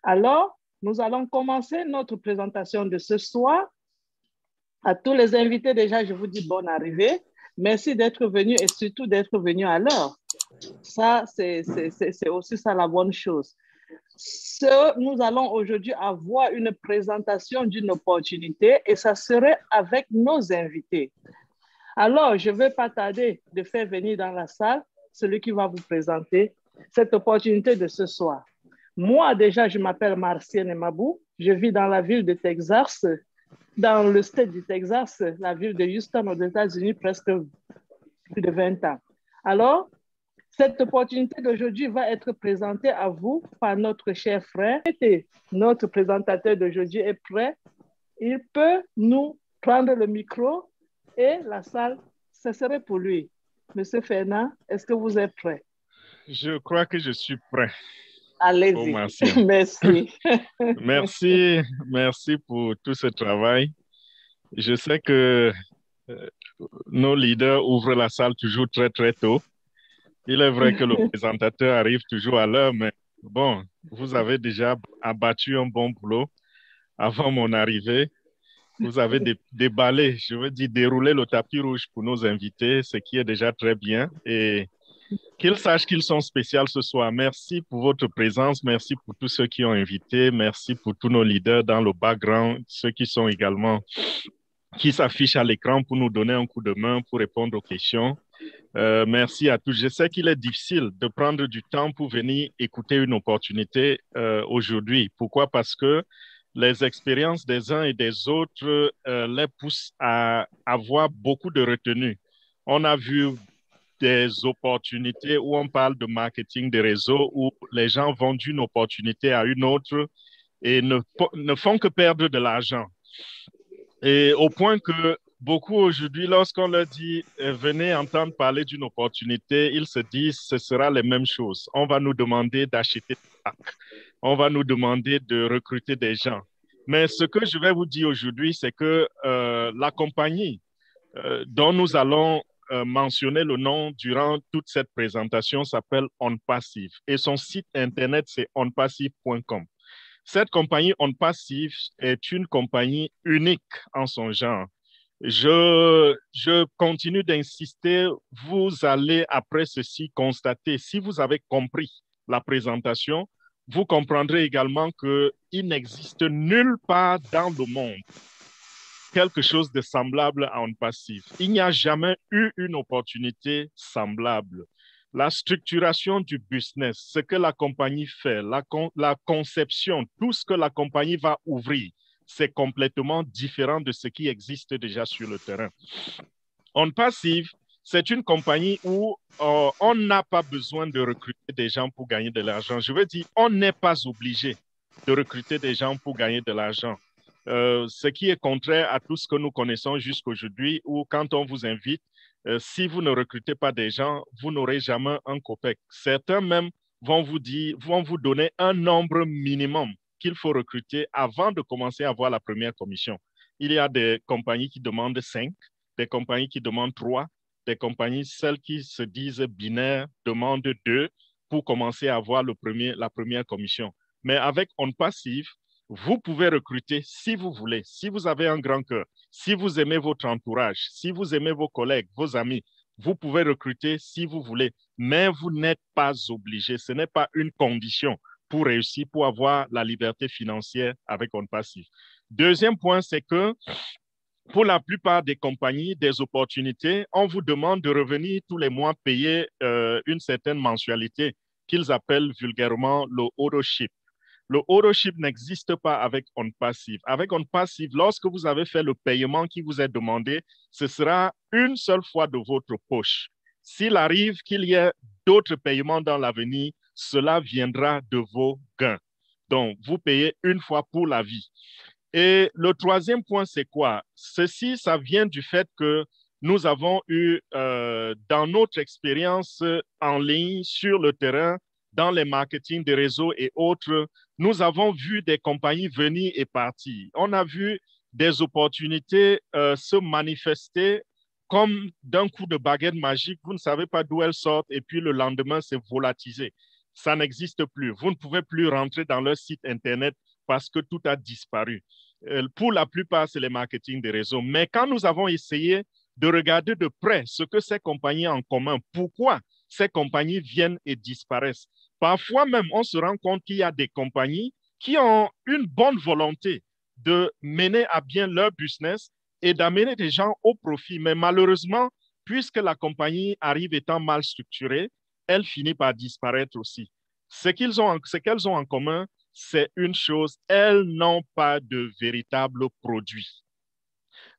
Alors, nous allons commencer notre présentation de ce soir. À tous les invités, déjà, je vous dis bonne arrivée. Merci d'être venus et surtout d'être venus à l'heure. Ça, c'est aussi ça la bonne chose. Nous allons aujourd'hui avoir une présentation d'une opportunité et ça serait avec nos invités. Alors, je ne vais pas tarder de faire venir dans la salle celui qui va vous présenter cette opportunité de ce soir. Moi, déjà, je m'appelle Marcienne Mabou. Je vis dans la ville de Texas, dans le state du Texas, la ville de Houston, aux États-Unis, presque plus de 20 ans. Alors, cette opportunité d'aujourd'hui va être présentée à vous par notre cher frère. Notre présentateur d'aujourd'hui est prêt. Il peut nous prendre le micro et la salle, ce serait pour lui. Monsieur Fernand, est-ce que vous êtes prêt? Je crois que je suis prêt. Allez-y. Merci. Merci pour tout ce travail. Je sais que nos leaders ouvrent la salle toujours très, très tôt. Il est vrai que le présentateur arrive toujours à l'heure, mais bon, vous avez déjà abattu un bon boulot avant mon arrivée. Vous avez déballé, je veux dire, déroulé le tapis rouge pour nos invités, ce qui est déjà très bien. Et qu'ils sachent qu'ils sont spéciaux ce soir. Merci pour votre présence. Merci pour tous ceux qui ont invité. Merci pour tous nos leaders dans le background, ceux qui sont également, qui s'affichent à l'écran pour nous donner un coup de main, pour répondre aux questions. Merci à tous. Je sais qu'il est difficile de prendre du temps pour venir écouter une opportunité aujourd'hui. Pourquoi? Parce que les expériences des uns et des autres les poussent à avoir beaucoup de retenue. On a vu des opportunités où on parle de marketing des réseaux, où les gens vont d'une opportunité à une autre et ne font que perdre de l'argent. Et au point que beaucoup aujourd'hui, lorsqu'on leur dit venez entendre parler d'une opportunité, ils se disent ce sera les mêmes choses. On va nous demander d'acheter des packs. On va nous demander de recruter des gens. Mais ce que je vais vous dire aujourd'hui, c'est que la compagnie dont nous allons mentionner le nom durant toute cette présentation s'appelle OnPassive et son site internet c'est onpassive.com. Cette compagnie OnPassive est une compagnie unique en son genre. Je continue d'insister, vous allez après ceci constater, si vous avez compris la présentation, vous comprendrez également qu'il n'existe nulle part dans le monde quelque chose de semblable à OnPassive. Il n'y a jamais eu une opportunité semblable. La structuration du business, ce que la compagnie fait, la conception, tout ce que la compagnie va ouvrir, c'est complètement différent de ce qui existe déjà sur le terrain. OnPassive, c'est une compagnie où on n'a pas besoin de recruter des gens pour gagner de l'argent. Je veux dire, on n'est pas obligé de recruter des gens pour gagner de l'argent. Ce qui est contraire à tout ce que nous connaissons jusqu'aujourd'hui, où quand on vous invite, si vous ne recrutez pas des gens, vous n'aurez jamais un copec. Certains même vont vous donner un nombre minimum qu'il faut recruter avant de commencer à avoir la première commission. Il y a des compagnies qui demandent 5, des compagnies qui demandent 3, des compagnies, celles qui se disent binaires, demandent 2 pour commencer à avoir la première commission. Mais avec OnPassive, vous pouvez recruter si vous voulez, si vous avez un grand cœur, si vous aimez votre entourage, si vous aimez vos collègues, vos amis, vous pouvez recruter si vous voulez, mais vous n'êtes pas obligé. Ce n'est pas une condition pour réussir, pour avoir la liberté financière avec OnPassive. Deuxième point, c'est que pour la plupart des compagnies, des opportunités, on vous demande de revenir tous les mois payer une certaine mensualité qu'ils appellent vulgairement le autoship. Le autoship n'existe pas avec OnPassive. Avec OnPassive, lorsque vous avez fait le paiement qui vous est demandé, ce sera une seule fois de votre poche. S'il arrive qu'il y ait d'autres paiements dans l'avenir, cela viendra de vos gains. Donc, vous payez une fois pour la vie. Et le troisième point, c'est quoi? Ceci, ça vient du fait que nous avons eu, dans notre expérience en ligne, sur le terrain, dans les marketing des réseaux et autres, nous avons vu des compagnies venir et partir. On a vu des opportunités se manifester comme d'un coup de baguette magique. Vous ne savez pas d'où elles sortent et puis le lendemain, c'est volatilisé. ça n'existe plus. Vous ne pouvez plus rentrer dans leur site Internet parce que tout a disparu. Pour la plupart, c'est le marketing des réseaux. Mais quand nous avons essayé de regarder de près ce que ces compagnies ont en commun, pourquoi ces compagnies viennent et disparaissent, parfois même, on se rend compte qu'il y a des compagnies qui ont une bonne volonté de mener à bien leur business et d'amener des gens au profit. Mais malheureusement, puisque la compagnie arrive étant mal structurée, elle finit par disparaître aussi. Ce qu'elles ont en commun, c'est une chose, elles n'ont pas de véritable produit.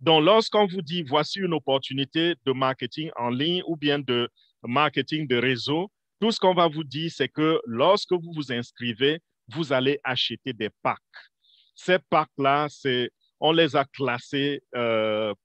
Donc, lorsqu'on vous dit, voici une opportunité de marketing en ligne ou bien de marketing de réseau, tout ce qu'on va vous dire, c'est que lorsque vous vous inscrivez, vous allez acheter des packs. Ces packs-là, on les a classés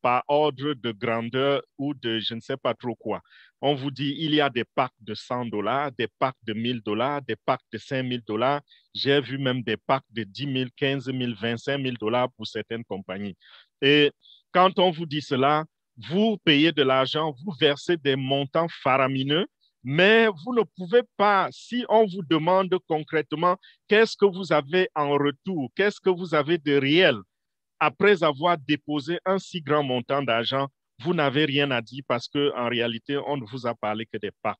par ordre de grandeur ou de je ne sais pas trop quoi. On vous dit, il y a des packs de $100, des packs de $1000, des packs de $5000. J'ai vu même des packs de 10 000, 15 000, 25 000 $ pour certaines compagnies. Et quand on vous dit cela, vous payez de l'argent, vous versez des montants faramineux, mais vous ne pouvez pas, si on vous demande concrètement qu'est-ce que vous avez en retour, qu'est-ce que vous avez de réel, après avoir déposé un si grand montant d'argent, vous n'avez rien à dire parce qu'en réalité, on ne vous a parlé que des packs.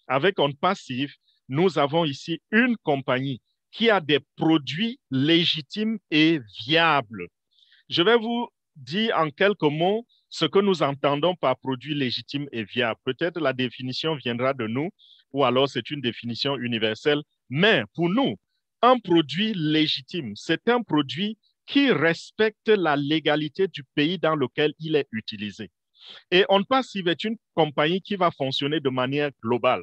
Avec OnPassive, nous avons ici une compagnie qui a des produits légitimes et viables. Je vais vous dire en quelques mots ce que nous entendons par produit légitime et viable. Peut-être la définition viendra de nous ou alors c'est une définition universelle. Mais pour nous, un produit légitime, c'est un produit qui respecte la légalité du pays dans lequel il est utilisé. Et OnPassive est une compagnie qui va fonctionner de manière globale.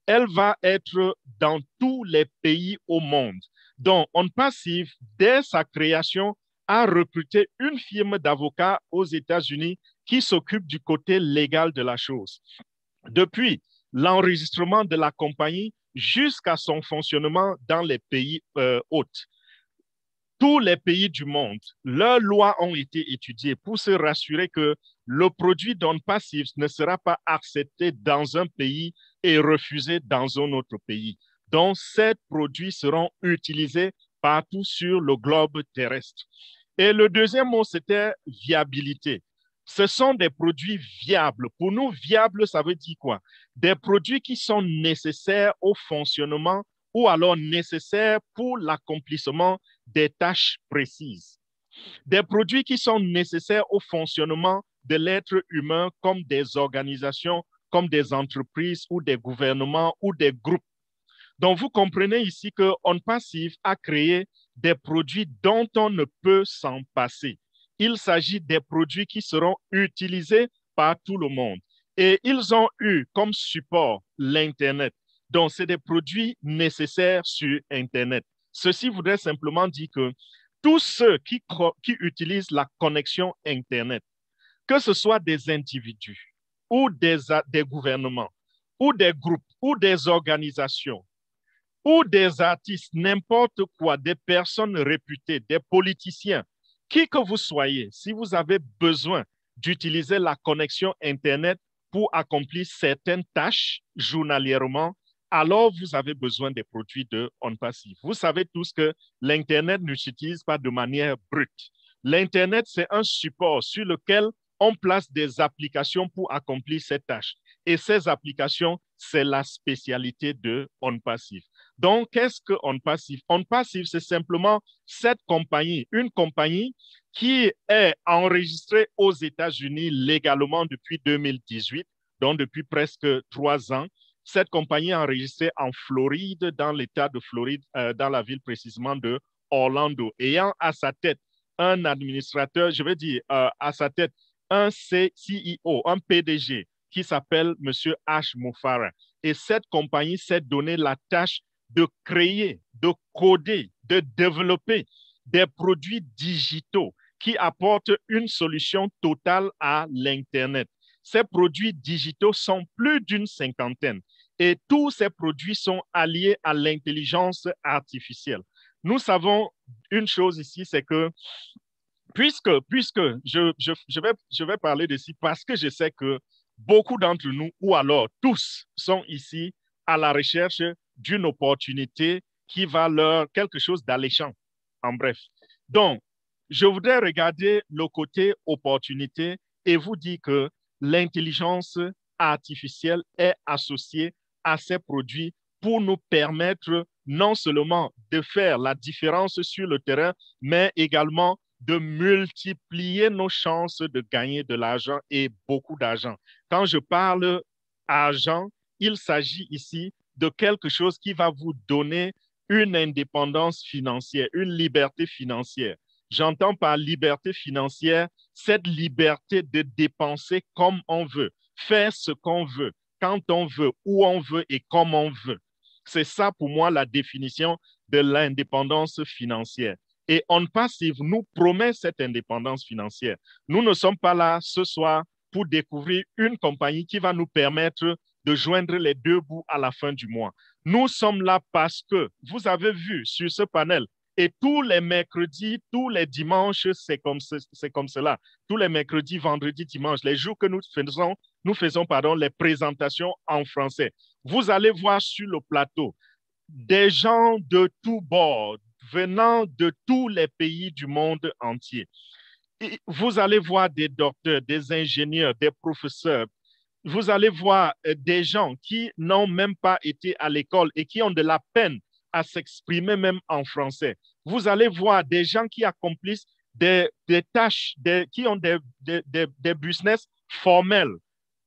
Elle va être dans tous les pays au monde. Donc, OnPassive, dès sa création, a recruté une firme d'avocats aux États-Unis qui s'occupe du côté légal de la chose. Depuis l'enregistrement de la compagnie jusqu'à son fonctionnement dans les pays hôtes, tous les pays du monde, leurs lois ont été étudiées pour se rassurer que le produit d'OnPassive ne sera pas accepté dans un pays et refusé dans un autre pays. Donc, ces produits seront utilisés partout sur le globe terrestre. Et le deuxième mot, c'était viabilité. Ce sont des produits viables. Pour nous, viable, ça veut dire quoi? Des produits qui sont nécessaires au fonctionnement ou alors nécessaires pour l'accomplissement des tâches précises. Des produits qui sont nécessaires au fonctionnement de l'être humain comme des organisations, comme des entreprises ou des gouvernements ou des groupes. Donc, vous comprenez ici que OnPassive a créé des produits dont on ne peut s'en passer. Il s'agit des produits qui seront utilisés par tout le monde. Et ils ont eu comme support l'Internet. Donc, c'est des produits nécessaires sur Internet. Ceci voudrait simplement dire que tous ceux qui utilisent la connexion Internet, que ce soit des individus ou des gouvernements ou des groupes ou des organisations, ou des artistes, n'importe quoi, des personnes réputées, des politiciens, qui que vous soyez, si vous avez besoin d'utiliser la connexion Internet pour accomplir certaines tâches journalièrement, alors vous avez besoin des produits de OnPassive. Vous savez tous que l'Internet ne s'utilise pas de manière brute. L'Internet, c'est un support sur lequel on place des applications pour accomplir ces tâches. Et ces applications, c'est la spécialité de OnPassive. Donc, qu'est-ce que OnPassive? OnPassive, c'est simplement cette compagnie, une compagnie qui est enregistrée aux États-Unis légalement depuis 2018, donc depuis presque 3 ans. Cette compagnie est enregistrée en Floride, dans l'État de Floride, dans la ville précisément de Orlando, ayant à sa tête un administrateur, je veux dire, à sa tête un CEO, un PDG, qui s'appelle M. Ash Mufareh. Et cette compagnie s'est donné la tâche de créer, de coder, de développer des produits digitaux qui apportent une solution totale à l'Internet. Ces produits digitaux sont plus d'une cinquantaine et tous ces produits sont alliés à l'intelligence artificielle. Nous savons une chose ici, c'est que puisque je vais parler de ci parce que je sais que beaucoup d'entre nous, ou alors tous, sont ici à la recherche d'une opportunité qui va leur quelque chose d'alléchant, en bref. Donc, je voudrais regarder le côté opportunité et vous dire que l'intelligence artificielle est associée à ces produits pour nous permettre non seulement de faire la différence sur le terrain, mais également de multiplier nos chances de gagner de l'argent et beaucoup d'argent. Quand je parle argent, il s'agit ici de quelque chose qui va vous donner une indépendance financière, une liberté financière. J'entends par liberté financière cette liberté de dépenser comme on veut, faire ce qu'on veut, quand on veut, où on veut et comme on veut. C'est ça pour moi la définition de l'indépendance financière. Et On Passive nous promet cette indépendance financière. Nous ne sommes pas là ce soir pour découvrir une compagnie qui va nous permettre de joindre les deux bouts à la fin du mois. Nous sommes là parce que vous avez vu sur ce panel, et tous les mercredis, tous les dimanches, c'est comme cela. Tous les mercredis, vendredis, dimanches, les jours que nous faisons les présentations en français. Vous allez voir sur le plateau des gens de tous bords, venant de tous les pays du monde entier. Et vous allez voir des docteurs, des ingénieurs, des professeurs. Vous allez voir des gens qui n'ont même pas été à l'école et qui ont de la peine à s'exprimer même en français. Vous allez voir des gens qui accomplissent des tâches, qui ont des business formels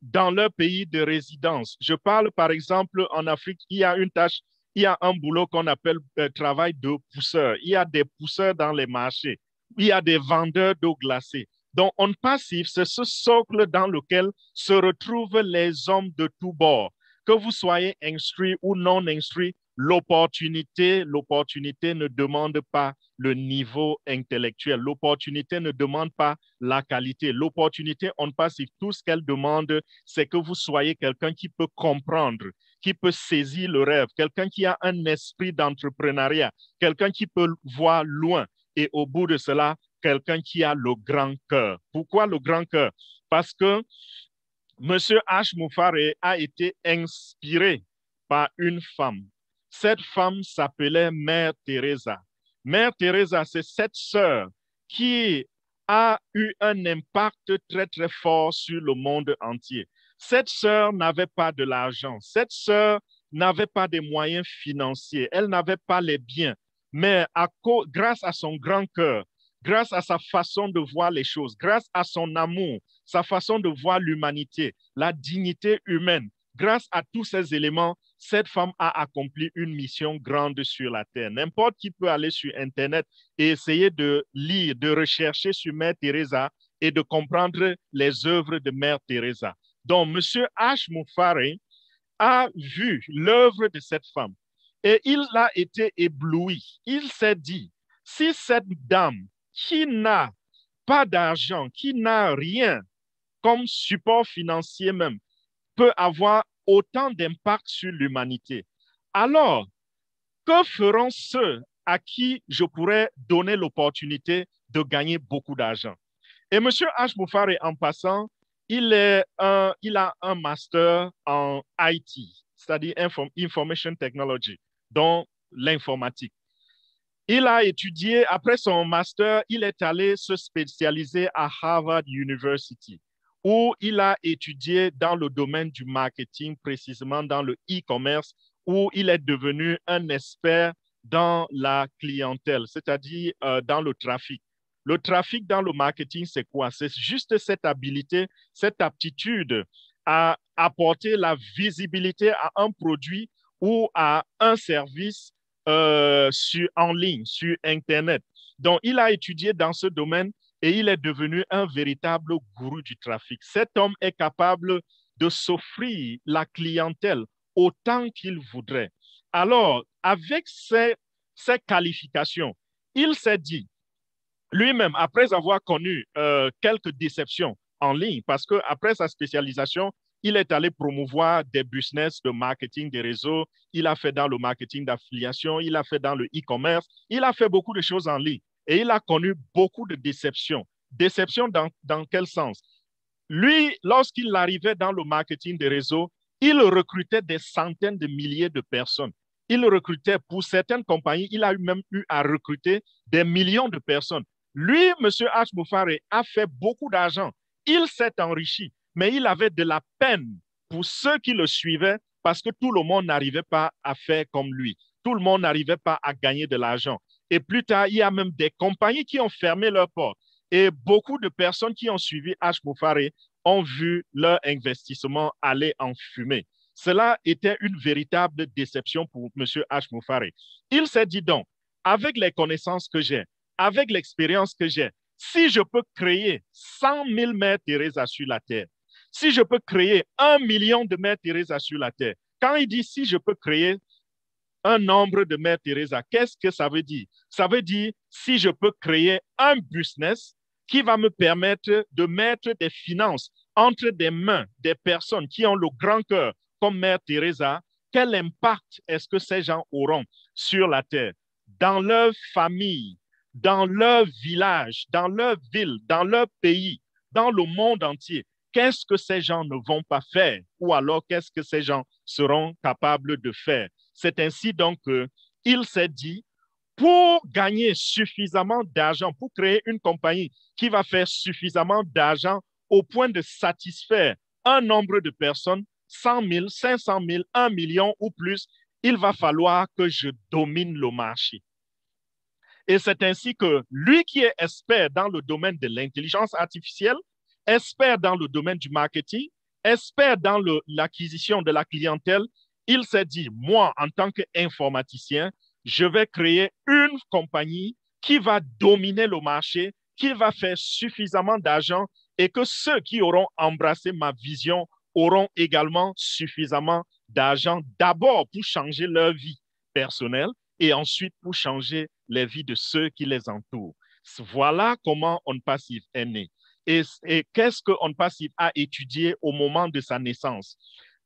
dans leur pays de résidence. Je parle par exemple en Afrique, il y a une tâche, il y a un boulot qu'on appelle travail de pousseur. Il y a des pousseurs dans les marchés. Il y a des vendeurs d'eau glacée. Donc, On Passive, c'est ce socle dans lequel se retrouvent les hommes de tous bords. Que vous soyez instruit ou non instruit, l'opportunité ne demande pas le niveau intellectuel. L'opportunité ne demande pas la qualité. L'opportunité, On Passive, tout ce qu'elle demande, c'est que vous soyez quelqu'un qui peut comprendre, qui peut saisir le rêve, quelqu'un qui a un esprit d'entrepreneuriat, quelqu'un qui peut voir loin. Et au bout de cela, quelqu'un qui a le grand cœur. Pourquoi le grand cœur? Parce que M. H. Moufare a été inspiré par une femme. Cette femme s'appelait Mère Teresa. Mère Teresa, c'est cette sœur qui a eu un impact très, très fort sur le monde entier. Cette sœur n'avait pas de l'argent. Cette sœur n'avait pas des moyens financiers. Elle n'avait pas les biens. Mais grâce à son grand cœur, grâce à sa façon de voir les choses, grâce à son amour, sa façon de voir l'humanité, la dignité humaine, grâce à tous ces éléments, cette femme a accompli une mission grande sur la terre. N'importe qui peut aller sur Internet et essayer de lire, de rechercher sur Mère Teresa et de comprendre les œuvres de Mère Teresa. Donc, M. H. Moufare a vu l'œuvre de cette femme et il a été ébloui. Il s'est dit, si cette dame qui n'a pas d'argent, qui n'a rien comme support financier même, peut avoir autant d'impact sur l'humanité, alors que feront ceux à qui je pourrais donner l'opportunité de gagner beaucoup d'argent? Et M. H. Moufare, en passant, il a un master en IT, c'est-à-dire Information Technology, dont l'informatique. Il a étudié, après son master, il est allé se spécialiser à Harvard University, où il a étudié dans le domaine du marketing, précisément dans le e-commerce, où il est devenu un expert dans la clientèle, c'est-à-dire dans le trafic. Le trafic dans le marketing, c'est quoi? C'est juste cette habilité, cette aptitude à apporter la visibilité à un produit ou à un service en ligne, sur Internet. Donc, il a étudié dans ce domaine et il est devenu un véritable gourou du trafic. Cet homme est capable de s'offrir la clientèle autant qu'il voudrait. Alors, avec ces qualifications, il s'est dit, lui-même, après avoir connu quelques déceptions en ligne, parce qu'après sa spécialisation, il est allé promouvoir des business de marketing des réseaux, il a fait dans le marketing d'affiliation, il a fait dans le e-commerce, il a fait beaucoup de choses en ligne et il a connu beaucoup de déceptions. Déceptions dans quel sens? Lui, lorsqu'il arrivait dans le marketing des réseaux, il recrutait des centaines de milliers de personnes. Il recrutait pour certaines compagnies, il a même eu à recruter des millions de personnes. Lui, M. H. Moufari, a fait beaucoup d'argent. Il s'est enrichi, mais il avait de la peine pour ceux qui le suivaient parce que tout le monde n'arrivait pas à faire comme lui. Tout le monde n'arrivait pas à gagner de l'argent. Et plus tard, il y a même des compagnies qui ont fermé leurs portes. Et beaucoup de personnes qui ont suivi H. Moufari ont vu leur investissement aller en fumée. Cela était une véritable déception pour M. H. Moufari. Il s'est dit donc, avec les connaissances que j'ai, avec l'expérience que j'ai, si je peux créer 100 000 mères Teresa sur la terre, si je peux créer 1 million de mères Teresa sur la terre, quand il dit si je peux créer un nombre de mères Teresa, qu'est-ce que ça veut dire? Ça veut dire si je peux créer un business qui va me permettre de mettre des finances entre des mains des personnes qui ont le grand cœur, comme Mère Teresa, quel impact est-ce que ces gens auront sur la terre, dans leur famille, dans leur village, dans leur ville, dans leur pays, dans le monde entier? Qu'est-ce que ces gens ne vont pas faire ou alors qu'est-ce que ces gens seront capables de faire? C'est ainsi donc qu'il s'est dit, pour gagner suffisamment d'argent, pour créer une compagnie qui va faire suffisamment d'argent au point de satisfaire un nombre de personnes, 100 000, 500 000, 1 million ou plus, il va falloir que je domine le marché. Et c'est ainsi que lui qui est expert dans le domaine de l'intelligence artificielle, expert dans le domaine du marketing, expert dans l'acquisition de la clientèle, il s'est dit, moi, en tant qu'informaticien, je vais créer une compagnie qui va dominer le marché, qui va faire suffisamment d'argent et que ceux qui auront embrassé ma vision auront également suffisamment d'argent, d'abord pour changer leur vie personnelle et ensuite pour changer les vies de ceux qui les entourent. Voilà comment On Passive est né. Et qu'est-ce que On Passive a étudié au moment de sa naissance?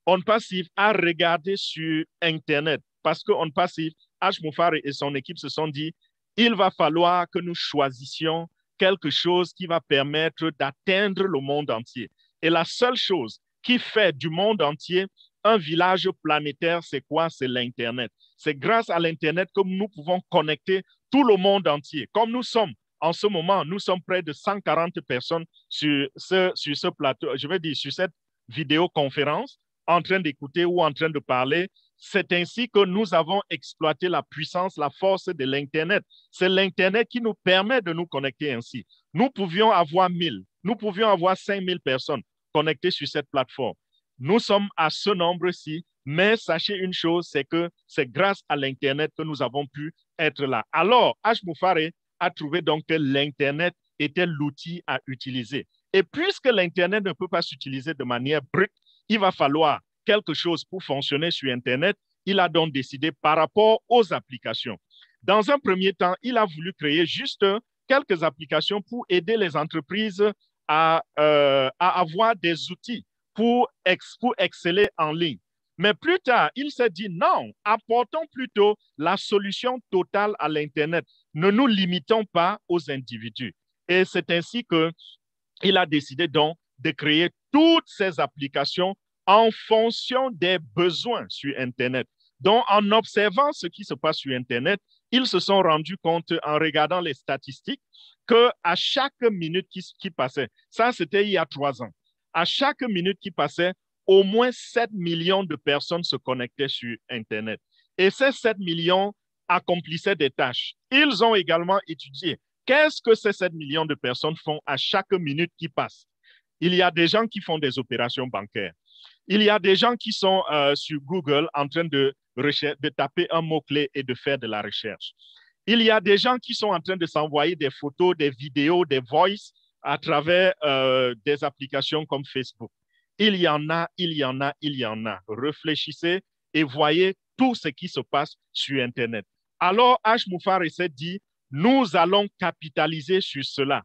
On Passive a regardé sur Internet parce que On Passive, H. Moufari et son équipe se sont dit, il va falloir que nous choisissions quelque chose qui va permettre d'atteindre le monde entier. Et la seule chose qui fait du monde entier un village planétaire, c'est quoi? C'est l'Internet. C'est grâce à l'Internet que nous pouvons connecter tout le monde entier. Comme nous sommes en ce moment, nous sommes près de 140 personnes sur ce plateau, je veux dire sur cette vidéoconférence, en train d'écouter ou en train de parler. C'est ainsi que nous avons exploité la puissance, la force de l'Internet. C'est l'Internet qui nous permet de nous connecter ainsi. Nous pouvions avoir 1000, nous pouvions avoir 5000 personnes connectées sur cette plateforme. Nous sommes à ce nombre-ci, mais sachez une chose, c'est que c'est grâce à l'Internet que nous avons pu être là. Alors, H. Moufari a trouvé donc que l'Internet était l'outil à utiliser. Et puisque l'Internet ne peut pas s'utiliser de manière brute, il va falloir quelque chose pour fonctionner sur Internet. Il a donc décidé par rapport aux applications. Dans un premier temps, il a voulu créer juste quelques applications pour aider les entreprises à avoir des outils pour exceller en ligne. Mais plus tard, il s'est dit non, apportons plutôt la solution totale à l'Internet. Ne nous limitons pas aux individus. Et c'est ainsi qu'il a décidé donc de créer toutes ces applications en fonction des besoins sur Internet. Donc, en observant ce qui se passe sur Internet, ils se sont rendus compte en regardant les statistiques qu'à chaque minute qui passait, ça c'était il y a 3 ans, à chaque minute qui passait, au moins 7 millions de personnes se connectaient sur Internet. Et ces 7 millions accomplissaient des tâches. Ils ont également étudié qu'est-ce que ces 7 millions de personnes font à chaque minute qui passe. Il y a des gens qui font des opérations bancaires. Il y a des gens qui sont sur Google en train de taper un mot-clé et de faire de la recherche. Il y a des gens qui sont en train de s'envoyer des photos, des vidéos, des voices à travers des applications comme Facebook. Il y en a, il y en a, il y en a. Réfléchissez et voyez tout ce qui se passe sur Internet. Alors, H. Moufari s'est dit, nous allons capitaliser sur cela.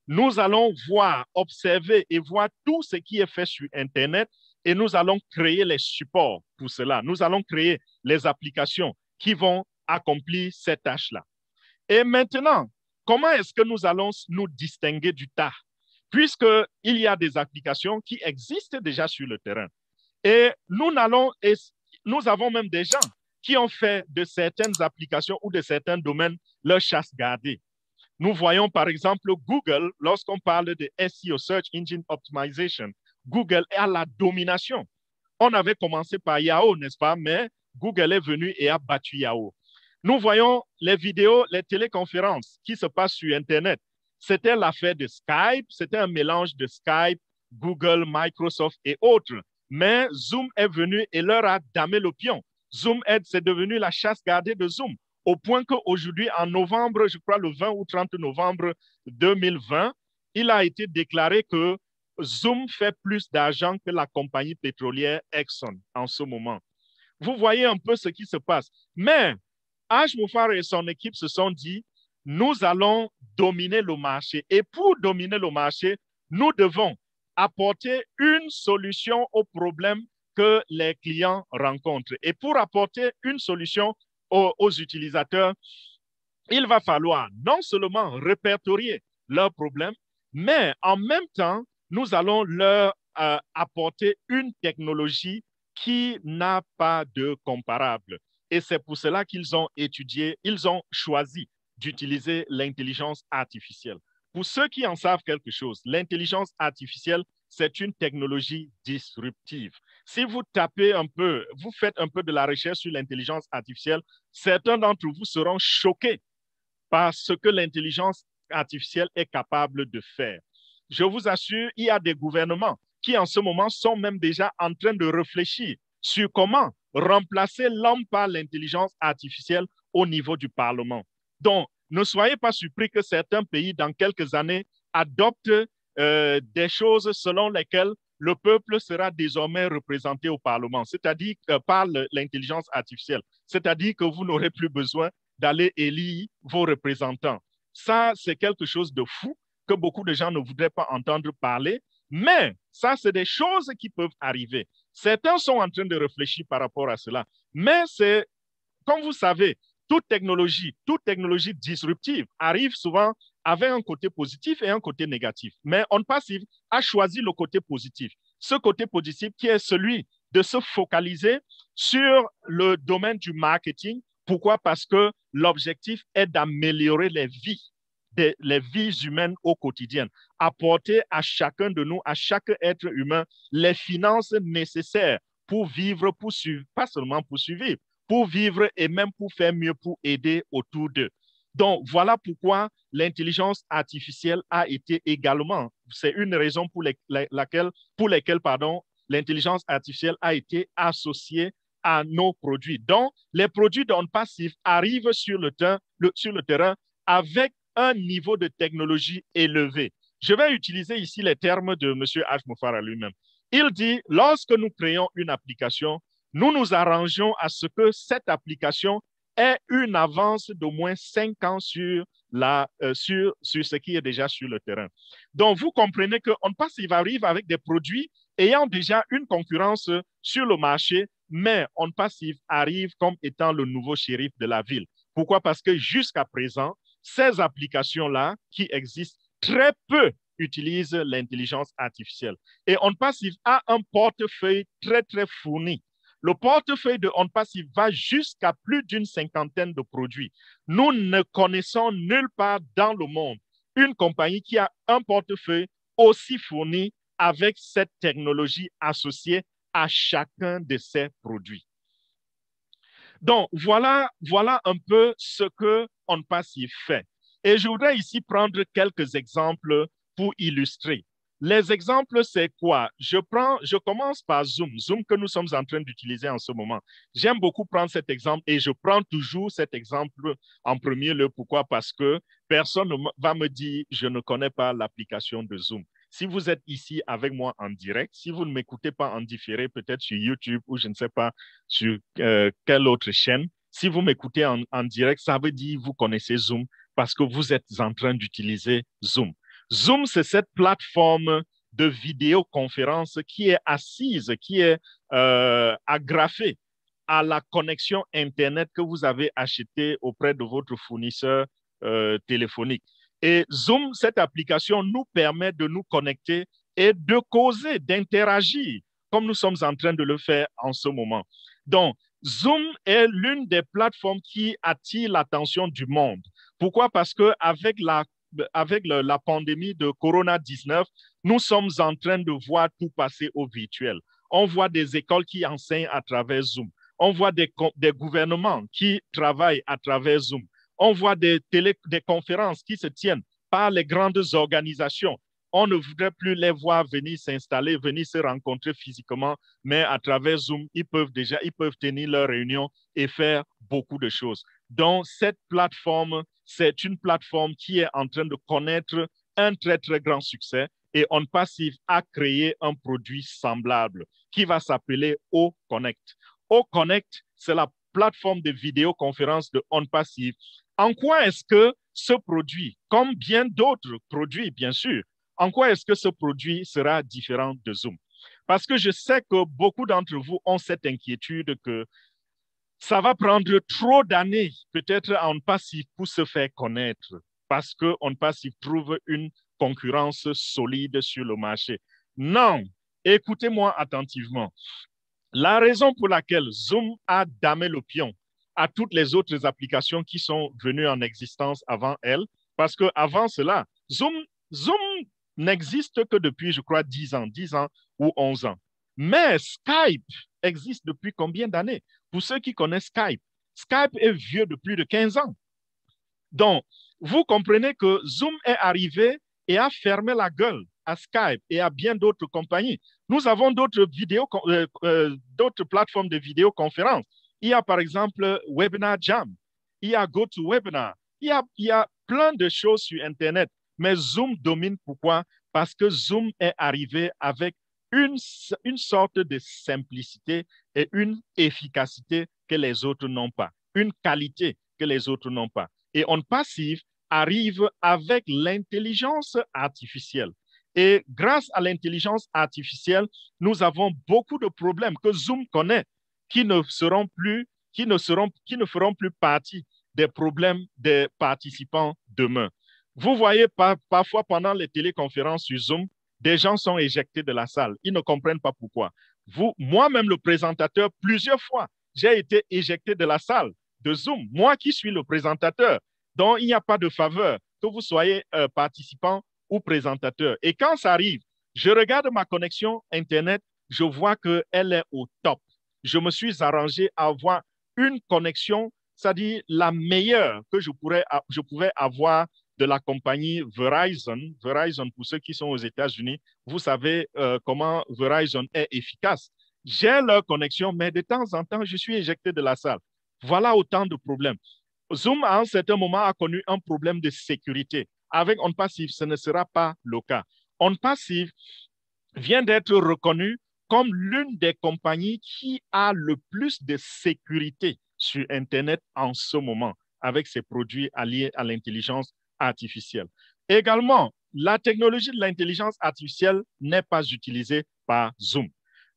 Nous allons voir, observer et voir tout ce qui est fait sur Internet et nous allons créer les supports pour cela. Nous allons créer les applications qui vont accomplir ces tâches-là. Et maintenant, comment est-ce que nous allons nous distinguer du tas? Puisqu'il y a des applications qui existent déjà sur le terrain. Et nous avons même des gens qui ont fait de certaines applications ou de certains domaines leur chasse gardée. Nous voyons par exemple Google, lorsqu'on parle de SEO, Search Engine Optimization, Google est à la domination. On avait commencé par Yahoo, n'est-ce pas? Mais Google est venu et a battu Yahoo. Nous voyons les vidéos, les téléconférences qui se passent sur Internet. C'était l'affaire de Skype, c'était un mélange de Skype, Google, Microsoft et autres. Mais Zoom est venu et leur a damé le pion. Zoom Ads, c'est devenu la chasse gardée de Zoom, au point qu'aujourd'hui, en novembre, je crois le 20 ou 30 novembre 2020, il a été déclaré que Zoom fait plus d'argent que la compagnie pétrolière Exxon en ce moment. Vous voyez un peu ce qui se passe. Mais Ash Mufareh et son équipe se sont dit, nous allons dominer le marché. Et pour dominer le marché, nous devons apporter une solution aux problèmes que les clients rencontrent. Et pour apporter une solution aux utilisateurs, il va falloir non seulement répertorier leurs problèmes, mais en même temps, nous allons leur apporter une technologie qui n'a pas de comparable. Et c'est pour cela qu'ils ont étudié, ils ont choisi d'utiliser l'intelligence artificielle. Pour ceux qui en savent quelque chose, l'intelligence artificielle, c'est une technologie disruptive. Si vous tapez un peu, vous faites un peu de la recherche sur l'intelligence artificielle, certains d'entre vous seront choqués par ce que l'intelligence artificielle est capable de faire. Je vous assure, il y a des gouvernements qui en ce moment sont même déjà en train de réfléchir sur comment remplacer l'homme par l'intelligence artificielle au niveau du Parlement. Donc, ne soyez pas surpris que certains pays, dans quelques années, adoptent des choses selon lesquelles le peuple sera désormais représenté au Parlement, c'est-à-dire par l'intelligence artificielle. C'est-à-dire que vous n'aurez plus besoin d'aller élire vos représentants. Ça, c'est quelque chose de fou que beaucoup de gens ne voudraient pas entendre parler, mais ça, c'est des choses qui peuvent arriver. Certains sont en train de réfléchir par rapport à cela, mais c'est, comme vous savez, toute technologie disruptive arrive souvent avec un côté positif et un côté négatif. Mais On Passive a choisi le côté positif. Ce côté positif qui est celui de se focaliser sur le domaine du marketing. Pourquoi? Parce que l'objectif est d'améliorer les vies humaines au quotidien, apporter à chacun de nous, à chaque être humain, les finances nécessaires pour vivre, pas seulement pour survivre, pour vivre et même pour faire mieux, pour aider autour d'eux. Donc, voilà pourquoi l'intelligence artificielle a été également, c'est une raison pour laquelle l'intelligence artificielle a été associée à nos produits. Donc, les produits d'On Passive arrivent sur le terrain avec un niveau de technologie élevé. Je vais utiliser ici les termes de M. Ash Mufareh lui-même. Il dit, lorsque nous créons une application, nous nous arrangeons à ce que cette application ait une avance d'au moins 5 ans sur ce qui est déjà sur le terrain. Donc, vous comprenez qu'On Passive arrive avec des produits ayant déjà une concurrence sur le marché, mais On Passive arrive comme étant le nouveau shérif de la ville. Pourquoi? Parce que jusqu'à présent, ces applications-là qui existent, très peu utilisent l'intelligence artificielle. Et On Passive a un portefeuille très, très fourni. Le portefeuille de On Passive va jusqu'à plus d'une cinquantaine de produits. Nous ne connaissons nulle part dans le monde une compagnie qui a un portefeuille aussi fourni avec cette technologie associée à chacun de ses produits. Donc, voilà un peu ce que On Passive fait. Et je voudrais ici prendre quelques exemples pour illustrer. Les exemples, c'est quoi? Je commence par Zoom, Zoom que nous sommes en train d'utiliser en ce moment. J'aime beaucoup prendre cet exemple et je prends toujours cet exemple en premier lieu. Pourquoi? Parce que personne ne va me dire, je ne connais pas l'application de Zoom. Si vous êtes ici avec moi en direct, si vous ne m'écoutez pas en différé, peut-être sur YouTube ou je ne sais pas sur quelle autre chaîne, si vous m'écoutez en direct, ça veut dire que vous connaissez Zoom parce que vous êtes en train d'utiliser Zoom. Zoom, c'est cette plateforme de vidéoconférence qui est assise, qui est agrafée à la connexion Internet que vous avez achetée auprès de votre fournisseur téléphonique. Et Zoom, cette application nous permet de nous connecter et de causer, d'interagir comme nous sommes en train de le faire en ce moment. Donc, Zoom est l'une des plateformes qui attire l'attention du monde. Pourquoi? Parce qu'avec la pandémie de Corona-19, nous sommes en train de voir tout passer au virtuel. On voit des écoles qui enseignent à travers Zoom. On voit des gouvernements qui travaillent à travers Zoom. On voit des conférences qui se tiennent par les grandes organisations. On ne voudrait plus les voir venir s'installer, venir se rencontrer physiquement, mais à travers Zoom, ils peuvent tenir leurs réunions et faire beaucoup de choses. Donc, cette plateforme, c'est une plateforme qui est en train de connaître un très, très grand succès et OnPassive a créé un produit semblable qui va s'appeler OConnect. OConnect, c'est la plateforme de vidéoconférence de OnPassive. En quoi est-ce que ce produit, comme bien d'autres produits, bien sûr, en quoi est-ce que ce produit sera différent de Zoom? Parce que je sais que beaucoup d'entre vous ont cette inquiétude que ça va prendre trop d'années, peut-être à OnPassive pour se faire connaître, parce que OnPassive trouve une concurrence solide sur le marché. Non, écoutez-moi attentivement. La raison pour laquelle Zoom a damé le pion à toutes les autres applications qui sont venues en existence avant elle, parce qu'avant cela, Zoom n'existe que depuis, je crois, 10 ans ou 11 ans. Mais Skype existe depuis combien d'années? Pour ceux qui connaissent Skype, Skype est vieux de plus de 15 ans. Donc, vous comprenez que Zoom est arrivé et a fermé la gueule à Skype et à bien d'autres compagnies. Nous avons d'autres plateformes de vidéoconférence. Il y a par exemple Webinar Jam, il y a GoToWebinar, il y a plein de choses sur Internet. Mais Zoom domine. Pourquoi? Parce que Zoom est arrivé avec une sorte de simplicité et une efficacité que les autres n'ont pas, une qualité que les autres n'ont pas. Et OnPassive arrive avec l'intelligence artificielle. Et grâce à l'intelligence artificielle, nous avons beaucoup de problèmes que Zoom connaît qui ne feront plus partie des problèmes des participants demain. Vous voyez parfois pendant les téléconférences sur Zoom, des gens sont éjectés de la salle. Ils ne comprennent pas pourquoi. Moi-même, le présentateur, plusieurs fois, j'ai été éjecté de la salle de Zoom. Moi qui suis le présentateur. Donc, il n'y a pas de faveur que vous soyez participant ou présentateur. Et quand ça arrive, je regarde ma connexion Internet, je vois qu'elle est au top. Je me suis arrangé à avoir une connexion, c'est-à-dire la meilleure que je pouvais avoir de la compagnie Verizon. Verizon, pour ceux qui sont aux États-Unis, vous savez comment Verizon est efficace. J'ai leur connexion, mais de temps en temps, je suis éjecté de la salle. Voilà autant de problèmes. Zoom, à un certain moment, a connu un problème de sécurité. Avec OnPassive, ce ne sera pas le cas. OnPassive vient d'être reconnu comme l'une des compagnies qui a le plus de sécurité sur Internet en ce moment, avec ses produits alliés à l'intelligence artificielle. Également, la technologie de l'intelligence artificielle n'est pas utilisée par Zoom.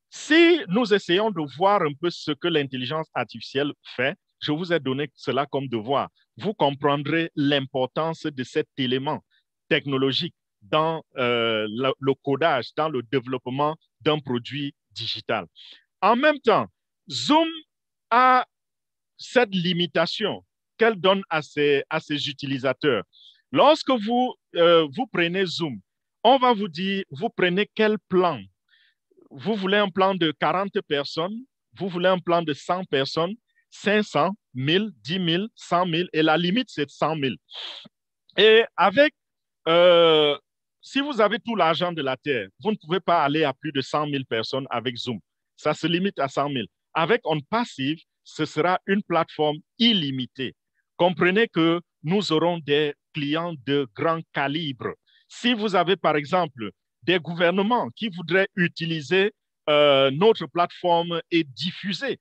Si nous essayons de voir un peu ce que l'intelligence artificielle fait, je vous ai donné cela comme devoir. Vous comprendrez l'importance de cet élément technologique dans le codage, dans le développement d'un produit digital. En même temps, Zoom a cette limitation qu'elle donne à ses utilisateurs. Lorsque vous prenez Zoom, on va vous dire, vous prenez quel plan? Vous voulez un plan de 40 personnes, vous voulez un plan de 100 personnes, 500, 1000, 10 000, 100 000, et la limite, c'est 100 000. Et avec, si vous avez tout l'argent de la Terre, vous ne pouvez pas aller à plus de 100 000 personnes avec Zoom. Ça se limite à 100 000. Avec OnPassive, ce sera une plateforme illimitée. Comprenez que nous aurons des clients de grand calibre. Si vous avez, par exemple, des gouvernements qui voudraient utiliser notre plateforme et diffuser